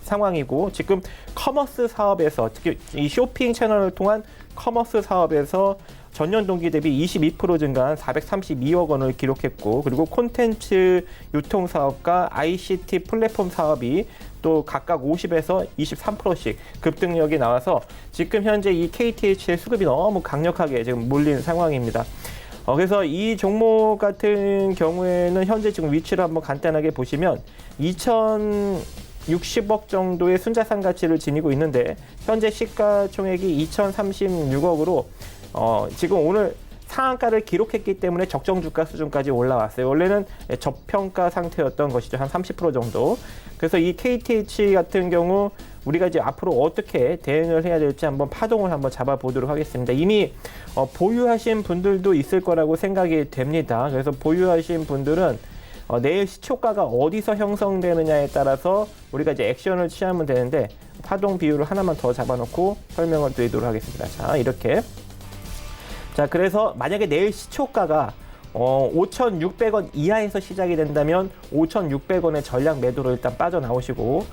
상황이고 지금 커머스 사업에서 특히 이 쇼핑 채널을 통한 커머스 사업에서 전년 동기 대비 22% 증가한 432억 원을 기록했고 그리고 콘텐츠 유통 사업과 ICT 플랫폼 사업이 또 각각 50에서 23%씩 급등력이 나와서 지금 현재 이 KTH의 수급이 너무 강력하게 지금 몰린 상황입니다. 그래서 이 종목 같은 경우에는 현재 지금 위치를 한번 간단하게 보시면 2,060억 정도의 순자산 가치를 지니고 있는데 현재 시가총액이 2,036억으로 지금 오늘 상한가를 기록했기 때문에 적정 주가 수준까지 올라왔어요. 원래는 저평가 상태였던 것이죠. 한 30% 정도. 그래서 이 KTH 같은 경우 우리가 이제 앞으로 어떻게 대응을 해야 될지 한번 파동을 한번 잡아보도록 하겠습니다. 이미 보유하신 분들도 있을 거라고 생각이 됩니다. 그래서 보유하신 분들은 내일 시초가가 어디서 형성되느냐에 따라서 우리가 이제 액션을 취하면 되는데 파동 비율을 하나만 더 잡아놓고 설명을 드리도록 하겠습니다. 자, 이렇게. 자, 그래서 만약에 내일 시초가가 5,600원 이하에서 시작이 된다면 5,600원의 전량 매도로 일단 빠져나오시고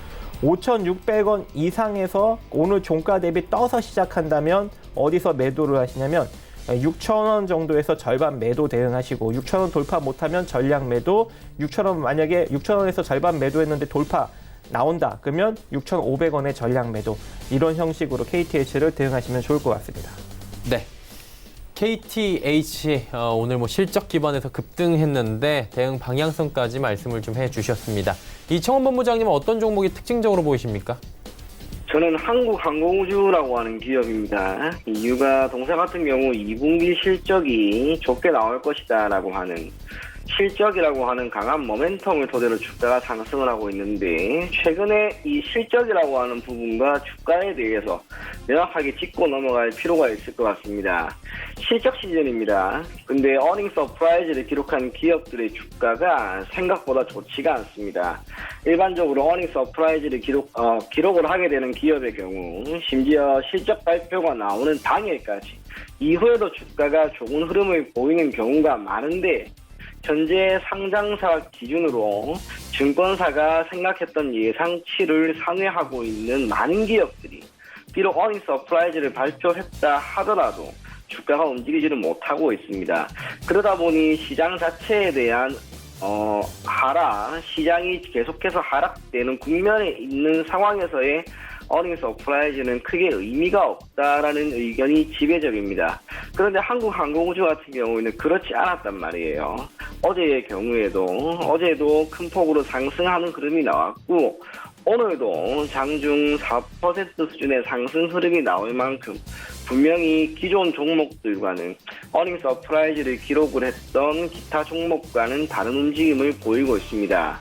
5,600원 이상에서 오늘 종가 대비 떠서 시작한다면 어디서 매도를 하시냐면 6,000원 정도에서 절반 매도 대응하시고 6,000원 돌파 못하면 전량 매도 6,000원 만약에 6,000원에서 절반 매도했는데 돌파 나온다 그러면 6,500원의 전량 매도 이런 형식으로 KTH를 대응하시면 좋을 것 같습니다.
네. KTH 오늘 뭐 실적 기반에서 급등했는데 대응 방향성까지 말씀을 좀 해주셨습니다. 이청원 본부장님은 어떤 종목이 특징적으로 보이십니까?
저는 한국항공우주라고 하는 기업입니다. 이유가 동사 같은 경우 2분기 실적이 좋게 나올 것이다 라고 하는 실적이라고 하는 강한 모멘텀을 토대로 주가가 상승을 하고 있는데 최근에 이 실적이라고 하는 부분과 주가에 대해서 명확하게 짚고 넘어갈 필요가 있을 것 같습니다. 실적 시즌입니다. 근데 어닝 서프라이즈를 기록한 기업들의 주가가 생각보다 좋지가 않습니다. 일반적으로 어닝 서프라이즈를 기록을 하게 되는 기업의 경우 심지어 실적 발표가 나오는 당일까지 이후에도 주가가 좋은 흐름을 보이는 경우가 많은데 현재 상장사 기준으로 증권사가 생각했던 예상치를 상회하고 있는 많은 기업들이 비록 어닝 서프라이즈를 발표했다 하더라도 주가가 움직이지를 못하고 있습니다. 그러다 보니 시장 자체에 대한 시장이 계속해서 하락되는 국면에 있는 상황에서의 어닝 서프라이즈는 크게 의미가 없다라는 의견이 지배적입니다. 그런데 한국항공우주 같은 경우에는 그렇지 않았단 말이에요. 어제도 큰 폭으로 상승하는 흐름이 나왔고 오늘도 장중 4% 수준의 상승 흐름이 나올 만큼 분명히 기존 종목들과는 어닝 서프라이즈를 기록을 했던 기타 종목과는 다른 움직임을 보이고 있습니다.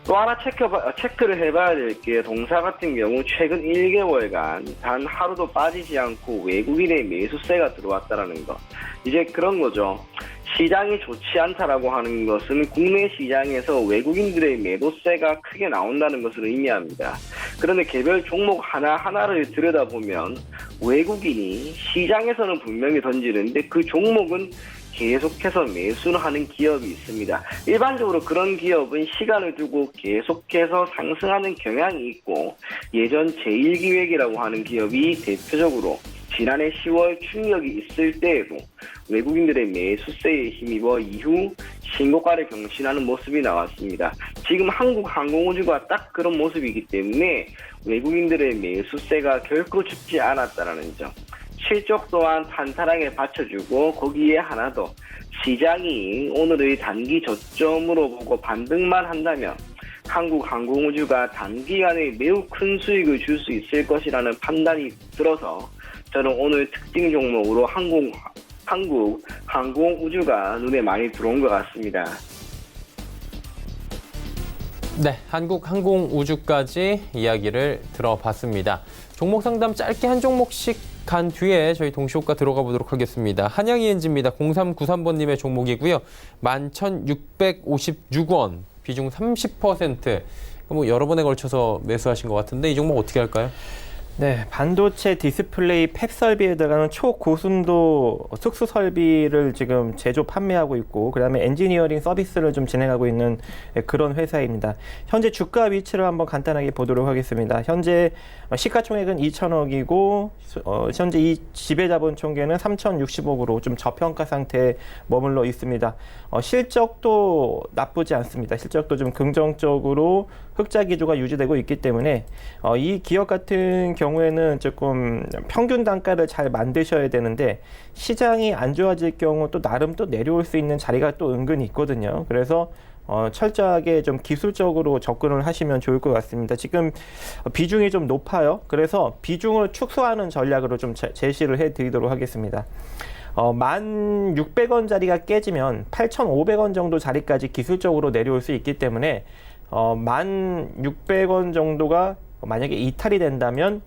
또 하나 체크를 해봐야 될 게 동사 같은 경우 최근 1개월간 단 하루도 빠지지 않고 외국인의 매수세가 들어왔다는 것. 이제 그런 거죠. 시장이 좋지 않다라고 하는 것은 국내 시장에서 외국인들의 매도세가 크게 나온다는 것을 의미합니다. 그런데 개별 종목 하나하나를 들여다보면 외국인이 시장에서는 분명히 던지는데 그 종목은 계속해서 매수를 하는 기업이 있습니다. 일반적으로 그런 기업은 시간을 두고 계속해서 상승하는 경향이 있고 예전 제1기획이라고 하는 기업이 대표적으로 지난해 10월 충격이 있을 때에도 외국인들의 매수세에 힘입어 이후 신고가를 경신하는 모습이 나왔습니다. 지금 한국항공우주가 딱 그런 모습이기 때문에 외국인들의 매수세가 결코 죽지 않았다는 점. 실적 또한 탄탄하게 받쳐주고 거기에 하나 더 시장이 오늘의 단기 저점으로 보고 반등만 한다면 한국항공우주가 단기간에 매우 큰 수익을 줄 수 있을 것이라는 판단이 들어서 저는 오늘 특징 종목으로 한국항공우주가 눈에 많이 들어온 것 같습니다.
네, 한국항공우주까지 이야기를 들어봤습니다. 종목 상담 짧게 한 종목씩 간 뒤에 저희 동시호가 들어가 보도록 하겠습니다. 한양ENG입니다. 0393번님의 종목이고요. 11,656원, 비중 30%. 뭐 여러 번에 걸쳐서 매수하신 것 같은데 이 종목 어떻게 할까요?
네, 반도체 디스플레이 팹 설비에 들어가는 초고순도 특수 설비를 지금 제조 판매하고 있고 그다음에 엔지니어링 서비스를 좀 진행하고 있는 그런 회사입니다. 현재 주가 위치를 한번 간단하게 보도록 하겠습니다. 현재 시가총액은 2천억이고 현재 이 지배자본 총계는 3,060억으로 좀 저평가 상태에 머물러 있습니다. 실적도 나쁘지 않습니다. 실적도 좀 긍정적으로 흑자 기조가 유지되고 있기 때문에 이 기업 같은 경우에는 조금 평균 단가를 잘 만드셔야 되는데 시장이 안 좋아질 경우 또 나름 또 내려올 수 있는 자리가 또 은근히 있거든요. 그래서 철저하게 좀 기술적으로 접근을 하시면 좋을 것 같습니다. 지금 비중이 좀 높아요. 그래서 비중을 축소하는 전략으로 좀 제시를 해드리도록 하겠습니다. 1,600원짜리가 깨지면 8,500원 정도 자리까지 기술적으로 내려올 수 있기 때문에 1,600원 정도가 만약에 이탈이 된다면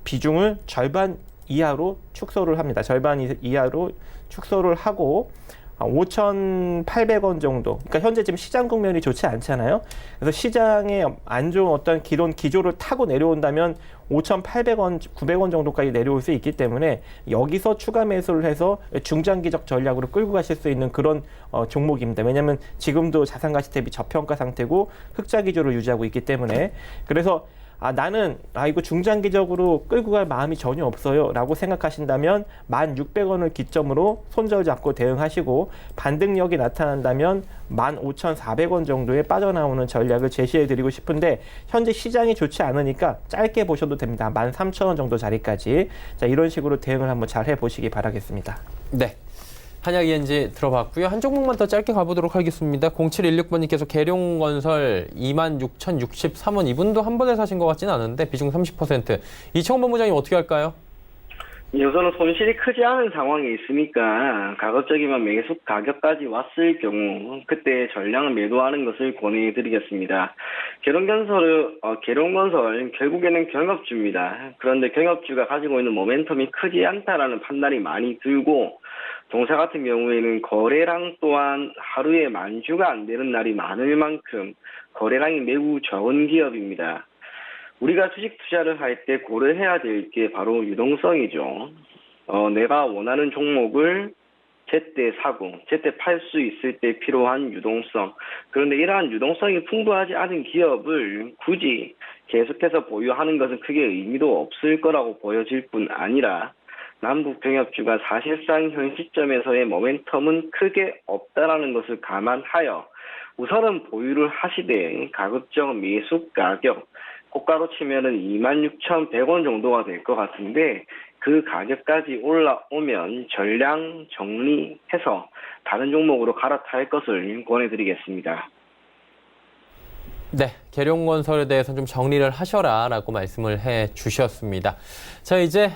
비중을 절반 이하로 축소를 합니다. 절반 이하로 축소를 하고 5,800원 정도. 그러니까 현재 지금 시장 국면이 좋지 않잖아요. 그래서 시장에 안 좋은 어떤 기조를 타고 내려온다면 5,800원, 900원 정도까지 내려올 수 있기 때문에 여기서 추가 매수를 해서 중장기적 전략으로 끌고 가실 수 있는 그런 종목입니다. 왜냐하면 지금도 자산 가치 대비 저평가 상태고 흑자 기조를 유지하고 있기 때문에 그래서 나는 이거 중장기적으로 끌고 갈 마음이 전혀 없어요 라고 생각하신다면 1,600원을 기점으로 손절 잡고 대응하시고 반등력이 나타난다면 15,400원 정도에 빠져나오는 전략을 제시해 드리고 싶은데 현재 시장이 좋지 않으니까 짧게 보셔도 됩니다. 13,000원 정도 자리까지. 자, 이런 식으로 대응을 한번 잘 해보시기 바라겠습니다.
네. 한양ENG 들어봤고요. 한 종목만 더 짧게 가보도록 하겠습니다. 0716번님께서 계룡건설 26,063원. 이분도 한 번에 사신 것 같지는 않은데 비중 30%. 이청원 본부장님 어떻게 할까요?
우선은 손실이 크지 않은 상황에 있으니까 가급적이면 매수 가격까지 왔을 경우 그때 전량을 매도하는 것을 권해드리겠습니다. 계룡건설 결국에는 경협주입니다. 그런데 경협주가 가지고 있는 모멘텀이 크지 않다라는 판단이 많이 들고 동사 같은 경우에는 거래량 또한 하루에 만주가 안 되는 날이 많을 만큼 거래량이 매우 적은 기업입니다. 우리가 주식 투자를 할 때 고려해야 될 게 바로 유동성이죠. 내가 원하는 종목을 제때 사고, 제때 팔 수 있을 때 필요한 유동성. 그런데 이러한 유동성이 풍부하지 않은 기업을 굳이 계속해서 보유하는 것은 크게 의미도 없을 거라고 보여질 뿐 아니라 남북 병협주가 사실상 현 시점에서의 모멘텀은 크게 없다라는 것을 감안하여 우선은 보유를 하시되 가급적 매수 가격, 고가로 치면은 26,100원 정도가 될 것 같은데 그 가격까지 올라오면 전량 정리해서 다른 종목으로 갈아탈 것을 권해드리겠습니다.
네, 계룡건설에 대해서 좀 정리를 하셔라라고 말씀을 해주셨습니다. 자, 이제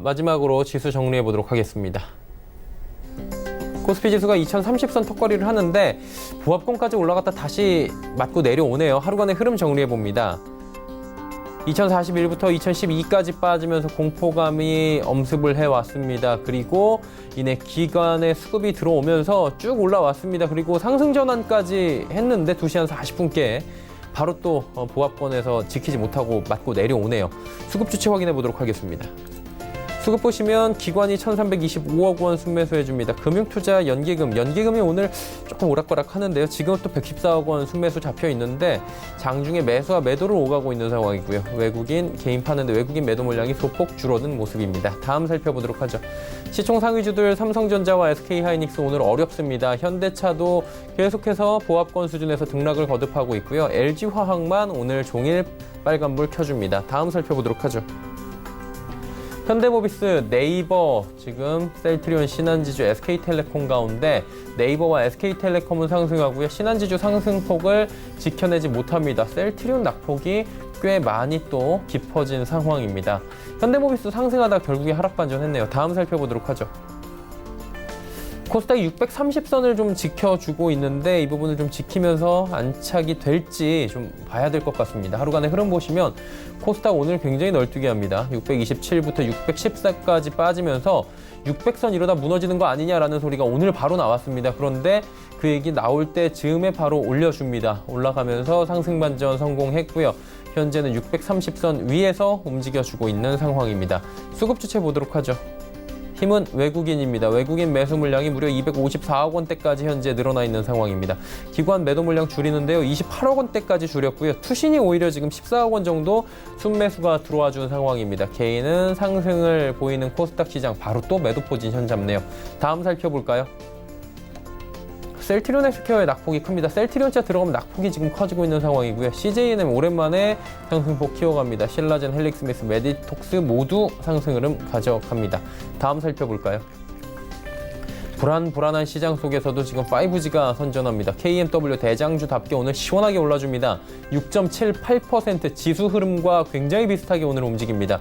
마지막으로 지수 정리해 보도록 하겠습니다. 코스피 지수가 2030선 턱걸이를 하는데 보합권까지 올라갔다 다시 맞고 내려오네요. 하루간의 흐름 정리해 봅니다. 2041부터 2012까지 빠지면서 공포감이 엄습을 해왔습니다. 그리고 이내 기관의 수급이 들어오면서 쭉 올라왔습니다. 그리고 상승 전환까지 했는데 2시 한 40분께 바로 또 보합권에서 지키지 못하고 맞고 내려오네요. 수급 주체 확인해 보도록 하겠습니다. 수급 보시면 기관이 1,325억 원 순매수해줍니다. 금융투자 연기금이 오늘 조금 오락가락 하는데요. 지금은 또 114억 원 순매수 잡혀 있는데 장중에 매수와 매도를 오가고 있는 상황이고요. 외국인 개인 파는데 외국인 매도 물량이 소폭 줄어든 모습입니다. 다음 살펴보도록 하죠. 시총 상위주들 삼성전자와 SK하이닉스 오늘 어렵습니다. 현대차도 계속해서 보합권 수준에서 등락을 거듭하고 있고요. LG화학만 오늘 종일 빨간불 켜줍니다. 다음 살펴보도록 하죠. 현대모비스, 네이버, 지금 셀트리온, 신한지주, SK텔레콤 가운데 네이버와 SK텔레콤은 상승하고요. 신한지주 상승폭을 지켜내지 못합니다. 셀트리온 낙폭이 꽤 많이 또 깊어진 상황입니다. 현대모비스 상승하다 결국에 하락 반전했네요. 다음 살펴보도록 하죠. 코스닥이 630선을 좀 지켜주고 있는데 이 부분을 좀 지키면서 안착이 될지 좀 봐야 될 것 같습니다. 하루간의 흐름 보시면 코스닥 오늘 굉장히 널뛰게 합니다. 627부터 614까지 빠지면서 600선 이러다 무너지는 거 아니냐라는 소리가 오늘 바로 나왔습니다. 그런데 그 얘기 나올 때 즈음에 바로 올려줍니다. 올라가면서 상승 반전 성공했고요. 현재는 630선 위에서 움직여주고 있는 상황입니다. 수급 주체 보도록 하죠. 힘은 외국인입니다. 외국인 매수 물량이 무려 254억 원대까지 현재 늘어나 있는 상황입니다. 기관 매도 물량 줄이는데요. 28억 원대까지 줄였고요. 투신이 오히려 지금 14억 원 정도 순매수가 들어와 준 상황입니다. 개인은 상승을 보이는 코스닥 시장 바로 또 매도 포진 현 잡네요. 다음 살펴볼까요? 셀트리온 헬스케어의 낙폭이 큽니다. 셀트리온차 들어가면 낙폭이 지금 커지고 있는 상황이고요. CJNM 오랜만에 상승폭 키워갑니다. 신라젠, 헬릭스미스, 메디톡스 모두 상승 흐름 가져갑니다. 다음 살펴볼까요? 불안한 시장 속에서도 지금 5G가 선전합니다. KMW 대장주답게 오늘 시원하게 올라줍니다. 6.78% 지수 흐름과 굉장히 비슷하게 오늘 움직입니다.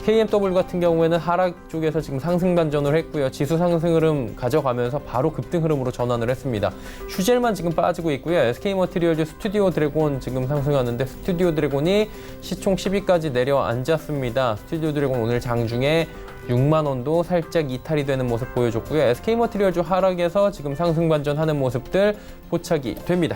KMW 같은 경우에는 하락 쪽에서 지금 상승 반전을 했고요. 지수 상승 흐름 가져가면서 바로 급등 흐름으로 전환을 했습니다. 휴젤만 지금 빠지고 있고요. SK머티리얼즈, 스튜디오 드래곤 지금 상승하는데 스튜디오 드래곤이 시총 10위까지 내려앉았습니다. 스튜디오 드래곤 오늘 장중에 6만 원도 살짝 이탈이 되는 모습 보여줬고요. SK머티리얼즈 하락에서 지금 상승 반전하는 모습들 포착이 됩니다.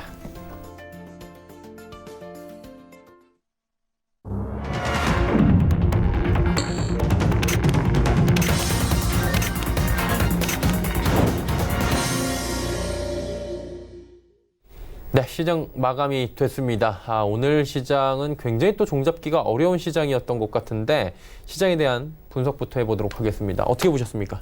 네, 시장 마감이 됐습니다. 오늘 시장은 굉장히 또 종잡기가 어려운 시장이었던 것 같은데 시장에 대한 분석부터 해보도록 하겠습니다. 어떻게 보셨습니까?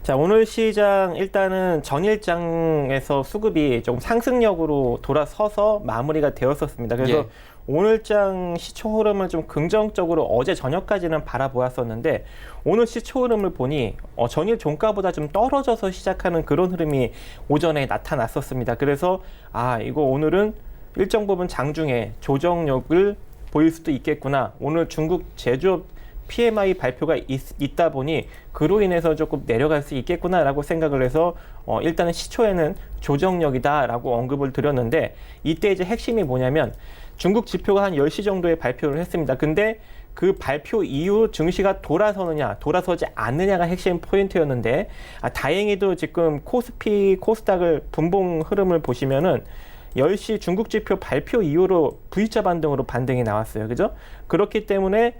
자, 오늘 시장 일단은 전일장에서 수급이 좀 상승력으로 돌아서서 마무리가 되었었습니다. 그래서
예.
오늘장 시초 흐름을 좀 긍정적으로 어제 저녁까지는 바라보았었는데 오늘 시초 흐름을 보니 전일 종가보다 좀 떨어져서 시작하는 그런 흐름이 오전에 나타났었습니다. 그래서 이거 오늘은 일정 부분 장중에 조정력을 보일 수도 있겠구나. 오늘 중국 제조업 PMI 발표가 있다 보니 그로 인해서 조금 내려갈 수 있겠구나라고 생각을 해서 일단은 시초에는 조정력이다라고 언급을 드렸는데, 이때 이제 핵심이 뭐냐면 중국 지표가 한 10시 정도에 발표를 했습니다. 근데 그 발표 이후 증시가 돌아서느냐 돌아서지 않느냐가 핵심 포인트였는데, 다행히도 지금 코스피 코스닥을 분봉 흐름을 보시면은 10시 중국 지표 발표 이후로 V자 반등으로 반등이 나왔어요. 그죠? 그렇기 때문에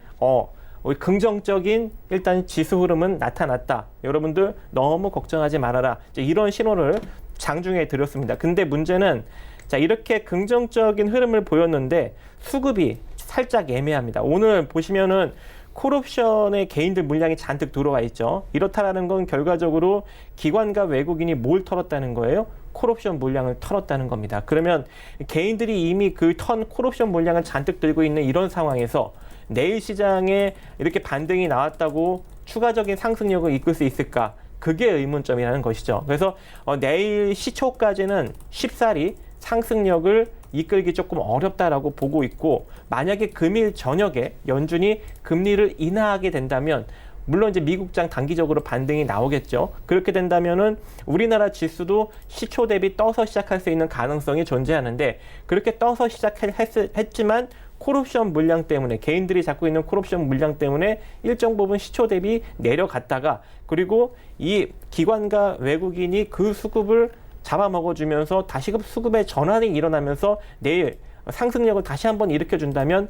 긍정적인 일단 지수 흐름은 나타났다. 여러분들 너무 걱정하지 말아라. 이런 신호를 장중에 드렸습니다. 근데 문제는 자, 이렇게 긍정적인 흐름을 보였는데 수급이 살짝 애매합니다. 오늘 보시면은 콜옵션에 개인들 물량이 잔뜩 들어와 있죠. 이렇다라는 건 결과적으로 기관과 외국인이 뭘 털었다는 거예요? 콜옵션 물량을 털었다는 겁니다. 그러면 개인들이 이미 그 턴 콜옵션 물량을 잔뜩 들고 있는 이런 상황에서 내일 시장에 이렇게 반등이 나왔다고 추가적인 상승력을 이끌 수 있을까? 그게 의문점이라는 것이죠. 그래서 내일 시초까지는 쉽사리 상승력을 이끌기 조금 어렵다라고 보고 있고, 만약에 금일 저녁에 연준이 금리를 인하하게 된다면 물론 이제 미국장 단기적으로 반등이 나오겠죠. 그렇게 된다면은 우리나라 지수도 시초 대비 떠서 시작할 수 있는 가능성이 존재하는데, 그렇게 떠서 시작했지만 콜옵션 물량 때문에, 개인들이 갖고 있는 콜옵션 물량 때문에 일정 부분 시초 대비 내려갔다가, 그리고 이 기관과 외국인이 그 수급을 잡아먹어주면서 다시금 수급의 전환이 일어나면서 내일 상승력을 다시 한번 일으켜준다면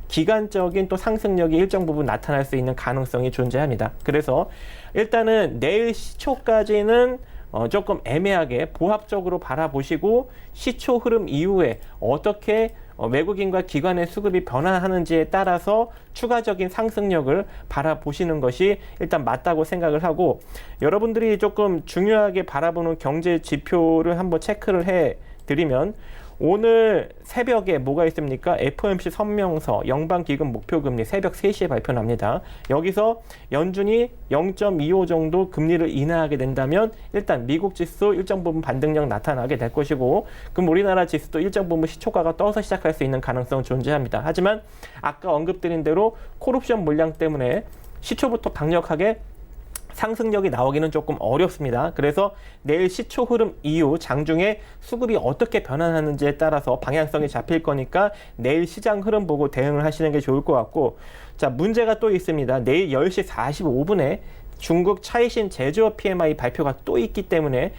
기간적인 또 상승력이 일정 부분 나타날 수 있는 가능성이 존재합니다. 그래서 일단은 내일 시초까지는 조금 애매하게 보합적으로 바라보시고, 시초 흐름 이후에 어떻게 외국인과 기관의 수급이 변화하는지에 따라서 추가적인 상승력을 바라보시는 것이 일단 맞다고 생각을 하고, 여러분들이 조금 중요하게 바라보는 경제 지표를 한번 체크를 해 드리면, 오늘 새벽에 뭐가 있습니까? FOMC 성명서, 연방기금 목표금리 새벽 3시에 발표납니다. 여기서 연준이 0.25 정도 금리를 인하하게 된다면 일단 미국 지수 일정 부분 반등력 나타나게 될 것이고, 그럼 우리나라 지수도 일정 부분 시초가가 떠서 시작할 수 있는 가능성 존재합니다. 하지만 아까 언급드린 대로 콜옵션 물량 때문에 시초부터 강력하게 상승력이 나오기는 조금 어렵습니다. 그래서 내일 시초 흐름 이후 장중에 수급이 어떻게 변화하는지에 따라서 방향성이 잡힐 거니까 내일 시장 흐름 보고 대응을 하시는 게 좋을 것 같고, 자, 문제가 또 있습니다. 내일 10시 45분에 중국 차이신 제조업 PMI 발표가 또 있기 때문에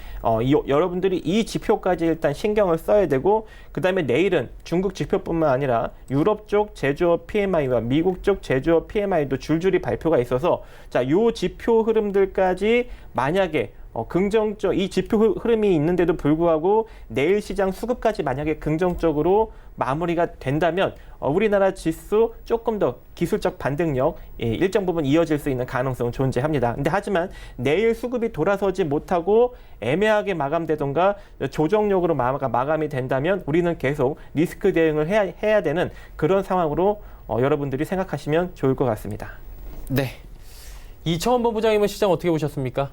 여러분들이 이 지표까지 일단 신경을 써야 되고, 그 다음에 내일은 중국 지표뿐만 아니라 유럽 쪽 제조업 PMI와 미국 쪽 제조업 PMI도 줄줄이 발표가 있어서, 자, 요 지표 흐름들까지 만약에 긍정적, 이 지표 흐름이 있는데도 불구하고 내일 시장 수급까지 만약에 긍정적으로 마무리가 된다면 우리나라 지수 조금 더 기술적 반등력 일정 부분 이어질 수 있는 가능성은 존재합니다. 근데 하지만 내일 수급이 돌아서지 못하고 애매하게 마감되던가 조정력으로 마감이 된다면 우리는 계속 리스크 대응을 해야 되는 그런 상황으로 여러분들이 생각하시면 좋을 것 같습니다.
네. 이청원 본부장님은 시장 어떻게 보셨습니까?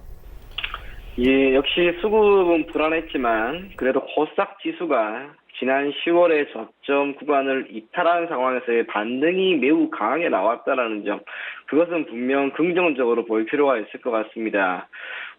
예, 역시 수급은 불안했지만 그래도 코스닥 지수가 지난 10월의 저점 구간을 이탈한 상황에서의 반등이 매우 강하게 나왔다는 점, 그것은 분명 긍정적으로 볼 필요가 있을 것 같습니다.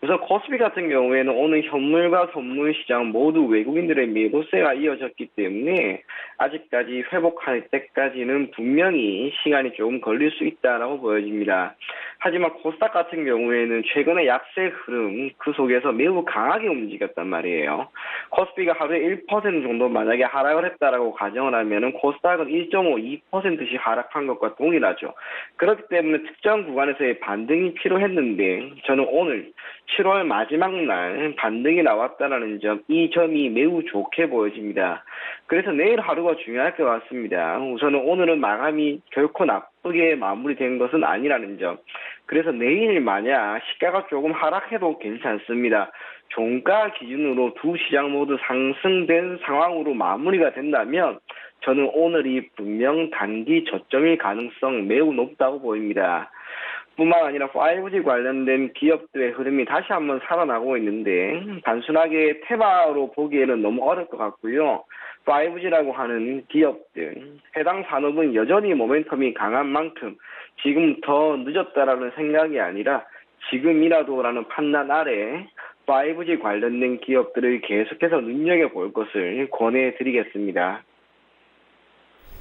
우선 코스피 같은 경우에는 오늘 현물과 선물 시장 모두 외국인들의 매도세가 이어졌기 때문에 아직까지 회복할 때까지는 분명히 시간이 조금 걸릴 수 있다라고 보여집니다. 하지만 코스닥 같은 경우에는 최근의 약세 흐름 그 속에서 매우 강하게 움직였단 말이에요. 코스피가 하루에 1% 정도 만약에 하락을 했다라고 가정을 하면은 코스닥은 1.52%씩 하락한 것과 동일하죠. 그렇기 때문에 특정 구간에서의 반등이 필요했는데 저는 오늘 7월 마지막 날 반등이 나왔다는 점, 이 점이 매우 좋게 보여집니다. 그래서 내일 하루가 중요할 것 같습니다. 우선은 오늘은 마감이 결코 나쁘게 마무리된 것은 아니라는 점. 그래서 내일 만약 시가가 조금 하락해도 괜찮습니다. 종가 기준으로 두 시장 모두 상승된 상황으로 마무리가 된다면 저는 오늘이 분명 단기 저점일 가능성 매우 높다고 보입니다. 뿐만 아니라 5G 관련된 기업들의 흐름이 다시 한번 살아나고 있는데 단순하게 테마로 보기에는 너무 어려울 것 같고요. 5G라고 하는 기업들, 해당 산업은 여전히 모멘텀이 강한 만큼 지금 더 늦었다라는 생각이 아니라 지금이라도라는 판단 아래 5G 관련된 기업들을 계속해서 눈여겨볼 것을 권해드리겠습니다.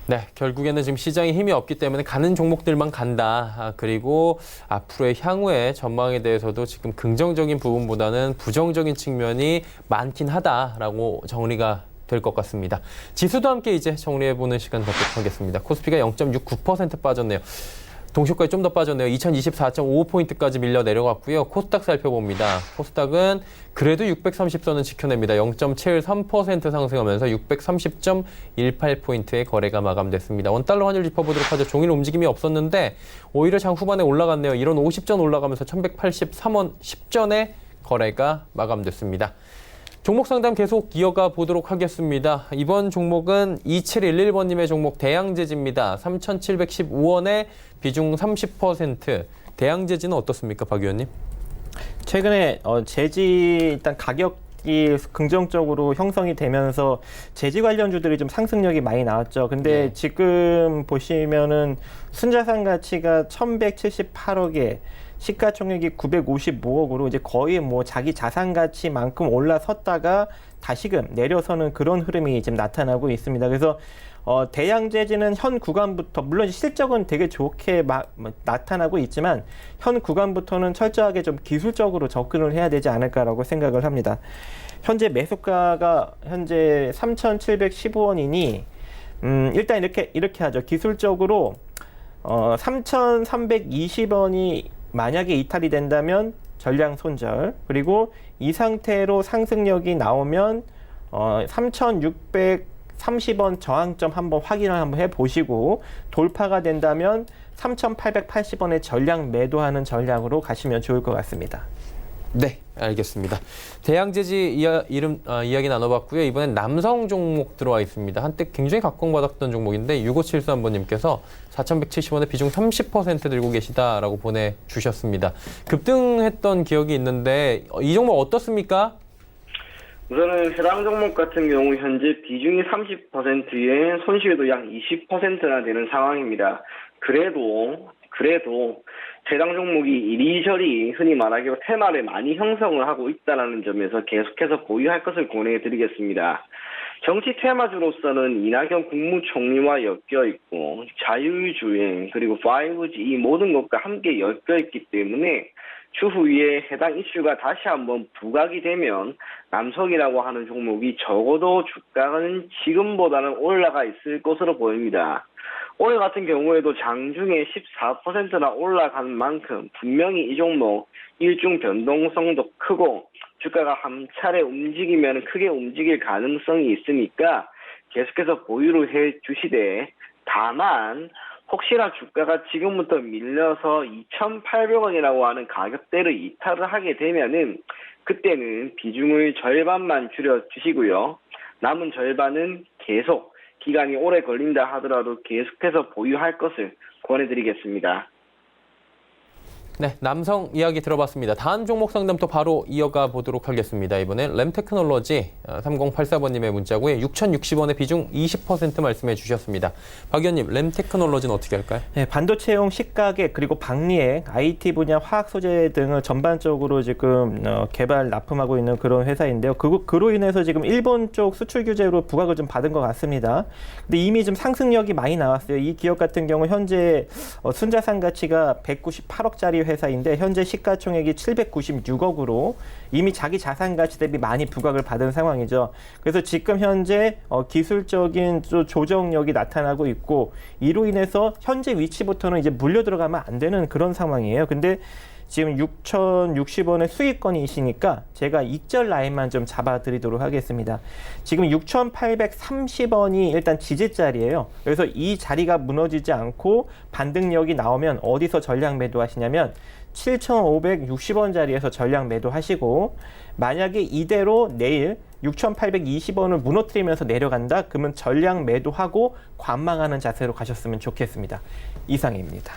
네, 결국에는 지금 시장에 힘이 없기 때문에 가는 종목들만 간다. 그리고 앞으로의 향후의 전망에 대해서도 지금 긍정적인 부분보다는 부정적인 측면이 많긴 하다라고 정리가 될 것 같습니다. 지수도 함께 이제 정리해보는 시간 갖도록 하겠습니다. 코스피가 0.69% 빠졌네요. 동시효과에 좀 더 빠졌네요. 2024.55포인트까지 밀려 내려갔고요. 코스닥 살펴봅니다. 코스닥은 그래도 630선은 지켜냅니다. 0.73% 상승하면서 630.18포인트의 거래가 마감됐습니다. 원달러 환율 짚어보도록 하죠. 종일 움직임이 없었는데 오히려 장 후반에 올라갔네요. 1원 50전 올라가면서 1183원 10전에 거래가 마감됐습니다. 종목 상담 계속 이어가 보도록 하겠습니다. 이번 종목은 2711번님의 종목 대양제지입니다. 3,715원에 비중 30%. 대양제지는 어떻습니까, 박 의원님?
최근에 제지 일단 가격이 긍정적으로 형성이 되면서 제지 관련주들이 좀 상승력이 많이 나왔죠. 근데 지금 보시면은 순자산 가치가 1,178억에 시가총액이 955억으로 이제 거의 뭐 자기 자산 가치만큼 올라섰다가 다시금 내려서는 그런 흐름이 지금 나타나고 있습니다. 그래서 대양제지는 현 구간부터 물론 실적은 되게 좋게 나타나고 있지만 현 구간부터는 철저하게 좀 기술적으로 접근을 해야 되지 않을까라고 생각을 합니다. 현재 매수가가 현재 3,715원이니 일단 이렇게 하죠. 기술적으로 3,320원이 만약에 이탈이 된다면 전량 손절, 그리고 이 상태로 상승력이 나오면 3,630원 저항점 한번 확인을 한번 해보시고 돌파가 된다면 3,880원에 전량 매도하는 전략으로 가시면 좋을 것 같습니다.
네, 알겠습니다. 대양제지 이야기 나눠봤고요. 이번엔 남성 종목 들어와 있습니다. 한때 굉장히 각광받았던 종목인데 6573번님께서 4,170원에 비중 30% 들고 계시다라고 보내주셨습니다. 급등했던 기억이 있는데 이 종목 어떻습니까?
우선은 해당 종목 같은 경우 현재 비중이 30%에 손실도 약 20%나 되는 상황입니다. 그래도 해당 종목이 이리저리 흔히 말하기로 테마를 많이 형성을 하고 있다는 점에서 계속해서 보유할 것을 권해드리겠습니다. 정치 테마주로서는 이낙연 국무총리와 엮여있고 자율주행 그리고 5G 이 모든 것과 함께 엮여있기 때문에 추후에 해당 이슈가 다시 한번 부각이 되면 남석이라고 하는 종목이 적어도 주가는 지금보다는 올라가 있을 것으로 보입니다. 올해 같은 경우에도 장중에 14%나 올라간 만큼 분명히 이 종목 일중 변동성도 크고 주가가 한 차례 움직이면 크게 움직일 가능성이 있으니까 계속해서 보유를 해 주시되, 다만 혹시나 주가가 지금부터 밀려서 2,800원이라고 하는 가격대를 이탈을 하게 되면은 그때는 비중을 절반만 줄여 주시고요. 남은 절반은 계속 기간이 오래 걸린다 하더라도 계속해서 보유할 것을 권해드리겠습니다.
네, 남성 이야기 들어봤습니다. 다음 종목 상담 또 바로 이어가 보도록 하겠습니다. 이번엔 램테크놀로지 3084번님의 문자고요. 6,060원의 비중 20% 말씀해 주셨습니다. 박 의원님, 램테크놀로지는 어떻게 할까요?
네, 반도체용 식가계 그리고 박리액, IT 분야 화학 소재 등을 전반적으로 지금 개발 납품하고 있는 그런 회사인데요. 그로 인해서 지금 일본 쪽 수출 규제로 부각을 좀 받은 것 같습니다. 근데 이미 좀 상승력이 많이 나왔어요. 이 기업 같은 경우 현재 순자산 가치가 198억짜리 회사인데 현재 시가총액이 796억으로 이미 자기 자산 가치 대비 많이 부각을 받은 상황이죠. 그래서 지금 현재 기술적인 조정력이 나타나고 있고 이로 인해서 현재 위치부터는 이제 물려 들어가면 안 되는 그런 상황이에요. 근데 지금 6,060원의 수익권이시니까 제가 익절 라인만 좀 잡아드리도록 하겠습니다. 지금 6,830원이 일단 지지자리예요. 그래서 이 자리가 무너지지 않고 반등력이 나오면 어디서 전량 매도하시냐면 7,560원 자리에서 전량 매도하시고, 만약에 이대로 내일 6,820원을 무너뜨리면서 내려간다? 그러면 전량 매도하고 관망하는 자세로 가셨으면 좋겠습니다. 이상입니다.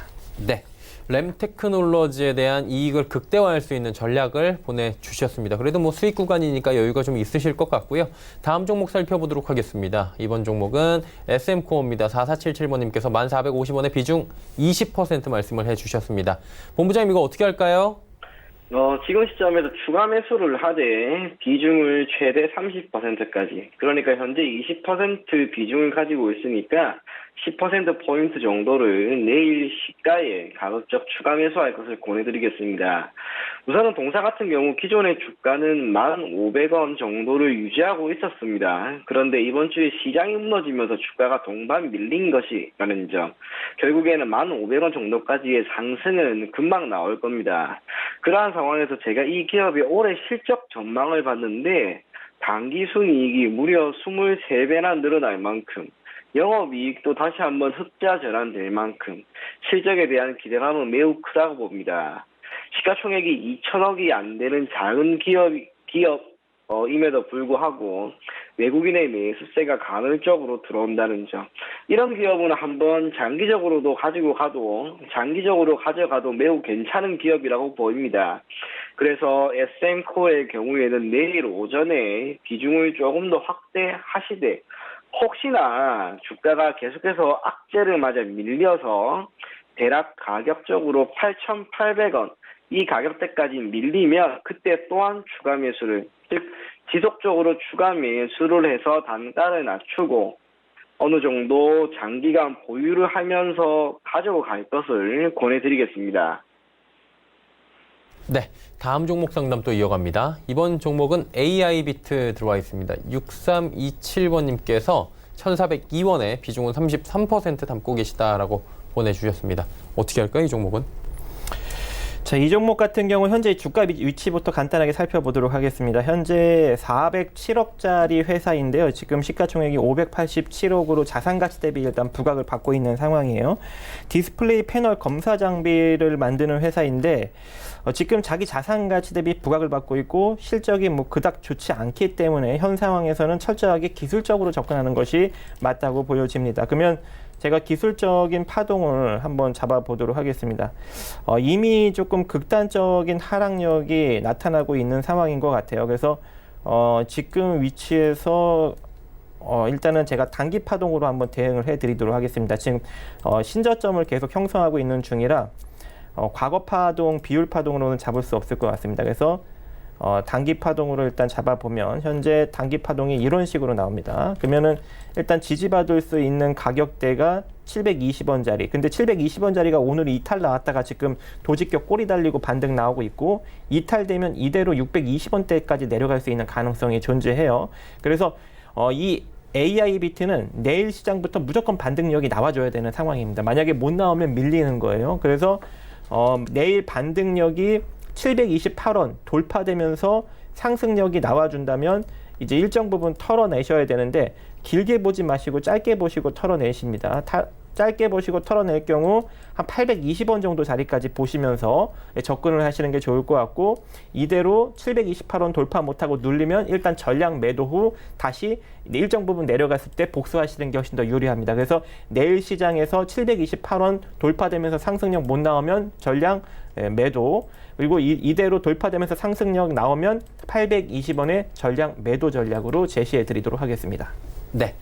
네. 램테크놀로지에 대한 이익을 극대화할 수 있는 전략을 보내주셨습니다. 그래도 뭐 수익 구간이니까 여유가 좀 있으실 것 같고요. 다음 종목 살펴보도록 하겠습니다. 이번 종목은 SM코어입니다. 4477번님께서 1,450원의 비중 20% 말씀을 해주셨습니다. 본부장님 이거 어떻게 할까요?
지금 시점에서 추가 매수를 하되 비중을 최대 30%까지. 그러니까 현재 20% 비중을 가지고 있으니까 10%포인트 정도를 내일 시가에 가급적 추가 매수할 것을 권해드리겠습니다. 우선은 동사 같은 경우 기존의 주가는 1,500원 정도를 유지하고 있었습니다. 그런데 이번 주에 시장이 무너지면서 주가가 동반 밀린 것이라는 점. 결국에는 1,500원 정도까지의 상승은 금방 나올 겁니다. 그러한 상황에서 제가 이 기업의 올해 실적 전망을 봤는데 당기 순이익이 무려 23배나 늘어날 만큼 영업이익도 다시 한번 흑자 전환될 만큼 실적에 대한 기대감은 매우 크다고 봅니다. 시가총액이 2천억이 안 되는 작은 기업임에도 불구하고 외국인의 매수세가 간헐적으로 들어온다는 점. 이런 기업은 한번 장기적으로 가져가도 매우 괜찮은 기업이라고 보입니다. 그래서 SM코어의 경우에는 내일 오전에 비중을 조금 더 확대하시되 혹시나 주가가 계속해서 악재를 맞아 밀려서 대략 가격적으로 8,800원 이 가격대까지 밀리면 그때 또한 추가 매수를, 즉 지속적으로 추가 매수를 해서 단가를 낮추고 어느 정도 장기간 보유를 하면서 가지고 갈 것을 권해드리겠습니다.
네, 다음 종목 상담 또 이어갑니다. 이번 종목은 AI비트 들어와 있습니다. 6327번님께서 1,402원에 비중은 33% 담고 계시다라고 보내주셨습니다. 어떻게 할까요, 이 종목은?
자, 이 종목 같은 경우 현재 주가 위치부터 간단하게 살펴보도록 하겠습니다. 현재 407억짜리 회사인데요. 지금 시가총액이 587억으로 자산가치 대비 일단 부각을 받고 있는 상황이에요. 디스플레이 패널 검사 장비를 만드는 회사인데 지금 자기 자산가치 대비 부각을 받고 있고 실적이 뭐 그닥 좋지 않기 때문에 현 상황에서는 철저하게 기술적으로 접근하는 것이 맞다고 보여집니다. 그러면 제가 기술적인 파동을 한번 잡아보도록 하겠습니다. 이미 조금 극단적인 하락력이 나타나고 있는 상황인 것 같아요. 그래서 지금 위치에서 일단은 제가 단기 파동으로 한번 대응을 해드리도록 하겠습니다. 지금 신저점을 계속 형성하고 있는 중이라 과거 파동, 비율 파동으로는 잡을 수 없을 것 같습니다. 그래서 단기 파동으로 일단 잡아보면 현재 단기 파동이 이런 식으로 나옵니다. 그러면은 일단 지지받을 수 있는 가격대가 720원짜리. 근데 720원짜리가 오늘 이탈 나왔다가 지금 도직격 꼬리 달리고 반등 나오고 있고 이탈되면 이대로 620원대까지 내려갈 수 있는 가능성이 존재해요. 그래서 이 AI비트는 내일 시장부터 무조건 반등력이 나와줘야 되는 상황입니다. 만약에 못 나오면 밀리는 거예요. 그래서 내일 반등력이 728원 돌파되면서 상승력이 나와준다면 이제 일정 부분 털어내셔야 되는데 길게 보지 마시고 짧게 보시고 털어내십니다. 짧게 보시고 털어낼 경우 한 820원 정도 자리까지 보시면서 접근을 하시는 게 좋을 것 같고 이대로 728원 돌파 못하고 눌리면 일단 전량 매도 후 다시 일정 부분 내려갔을 때 복수하시는 게 훨씬 더 유리합니다. 그래서 내일 시장에서 728원 돌파되면서 상승력 못 나오면 전량 매도 그리고 이대로 돌파되면서 상승력 나오면 820원의 전량 매도 전략으로 제시해 드리도록 하겠습니다.
네,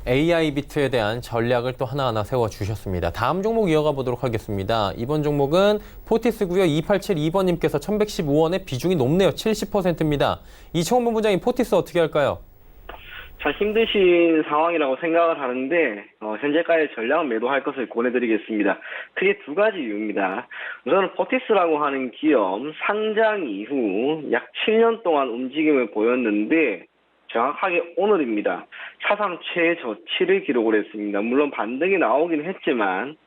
AI비트에 대한 전략을 또 하나하나 세워주셨습니다. 다음 종목 이어가 보도록 하겠습니다. 이번 종목은 포티스고요. 2872번님께서 1,115원의 비중이 높네요. 70%입니다. 이청원 본부장님, 포티스 어떻게 할까요?
참 힘드신 상황이라고 생각을 하는데 현재까지 전략 매도할 것을 권해드리겠습니다. 크게 두 가지 이유입니다. 우선은 포티스라고 하는 기업 상장 이후 약 7년 동안 움직임을 보였는데 정확하게 오늘입니다. 사상 최저치를 기록을 했습니다. 물론 반등이 나오긴 했지만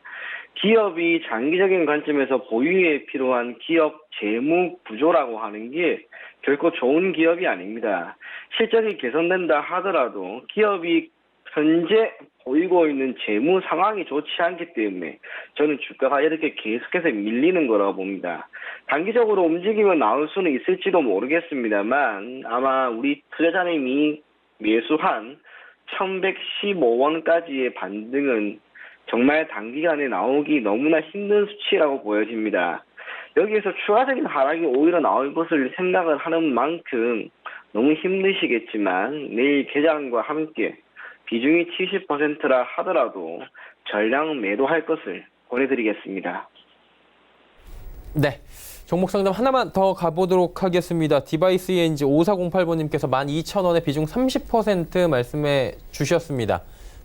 기업이 장기적인 관점에서 보유에 필요한 기업 재무 구조라고 하는 게 결코 좋은 기업이 아닙니다. 실적이 개선된다 하더라도 기업이 현재 보이고 있는 재무 상황이 좋지 않기 때문에 저는 주가가 이렇게 계속해서 밀리는 거라고 봅니다. 단기적으로 움직임은 나올 수는 있을지도 모르겠습니다만 아마 우리 투자자님이 매수한 1,115원까지의 반등은 정말 단기간에 나오기 너무나 힘든 수치라고 보여집니다. 여기에서 추가적인 하락이 오히려 나올 것을 생각을 하는 만큼 너무 힘드시겠지만 내일 개장과 함께 비중이 70%라 하더라도 전량 매도할 것을 권해드리겠습니다.
네. 종목 상담 하나만 더 가보도록 하겠습니다. 디바이스 ENG 5408번님께서 12,000원에 비중 30% 말씀해 주셨습니다.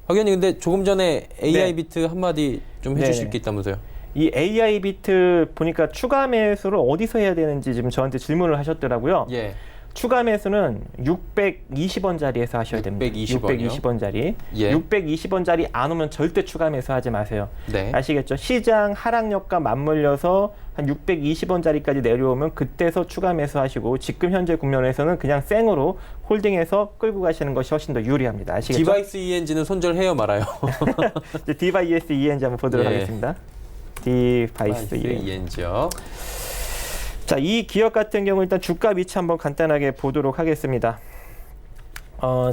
박 의원님, 근데 조금 전에 AI 비트 한마디 좀 해주실 게 있다면서요?
이 AI 비트 보니까 추가 매수를 어디서 해야 되는지 지금 저한테 질문을 하셨더라고요.
예.
추가 매수는 620원짜리에서 하셔야 됩니다. 620원짜리.
예.
620원짜리 안 오면 절대 추가 매수하지 마세요.
네.
아시겠죠? 시장 하락력과 맞물려서 한 620원짜리까지 내려오면 그때서 추가 매수하시고 지금 현재 국면에서는 그냥 생으로 홀딩해서 끌고 가시는 것이 훨씬 더 유리합니다. 아시겠죠?
디바이스 ENG는 손절해요, 말아요?
이제 디바이스 ENG 한번 보도록
예.
하겠습니다. 디바이스 ENG.
ENG요.
자, 이 기업 같은 경우 일단 주가 위치 한번 간단하게 보도록 하겠습니다.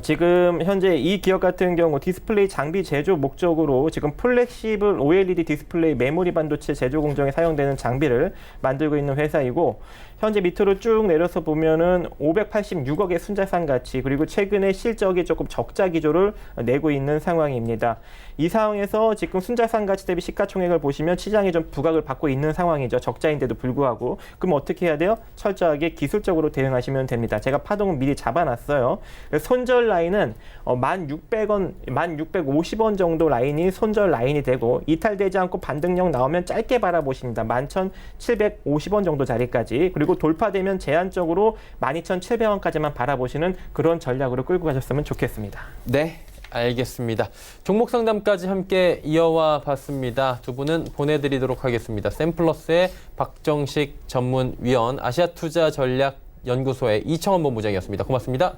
지금 현재 이 기업 같은 경우 디스플레이 장비 제조 목적으로 지금 플렉시블 OLED 디스플레이 메모리 반도체 제조 공정에 사용되는 장비를 만들고 있는 회사이고, 현재 밑으로 쭉 내려서 보면은 586억의 순자산 가치, 그리고 최근에 실적이 조금 적자 기조를 내고 있는 상황입니다. 이 상황에서 지금 순자산 가치 대비 시가총액을 보시면 시장이 좀 부각을 받고 있는 상황이죠. 적자인데도 불구하고. 그럼 어떻게 해야 돼요? 철저하게 기술적으로 대응하시면 됩니다. 제가 파동은 미리 잡아놨어요. 손절 라인은 1,600원, 1,650원 정도 라인이 손절 라인이 되고, 이탈되지 않고 반등력 나오면 짧게 바라보십니다. 11,750원 정도 자리까지. 그리고 돌파되면 제한적으로 12,700원까지만 바라보시는 그런 전략으로 끌고 가셨으면 좋겠습니다.
네, 알겠습니다. 종목 상담까지 함께 이어와 봤습니다. 두 분은 보내드리도록 하겠습니다. 샘플러스의 박정식 전문위원, 아시아투자전략연구소의 이청원 본부장이었습니다. 고맙습니다.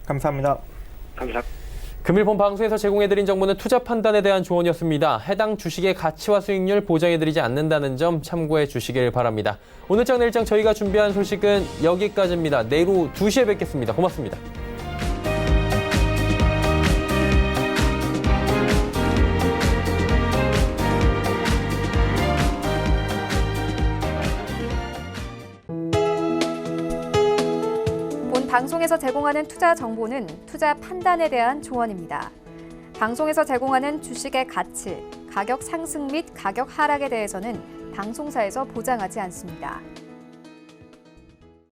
감사합니다.
감사합니다.
금일 본 방송에서 제공해드린 정보는 투자 판단에 대한 조언이었습니다. 해당 주식의 가치와 수익률 보장해드리지 않는다는 점 참고해 주시길 바랍니다. 오늘장 내일장 저희가 준비한 소식은 여기까지입니다. 내일 오후 2시에 뵙겠습니다. 고맙습니다.
방송에서 제공하는 투자 정보는 투자 판단에 대한 조언입니다. 방송에서 제공하는 주식의 가치, 가격 상승 및 가격 하락에 대해서는 방송사에서 보장하지 않습니다.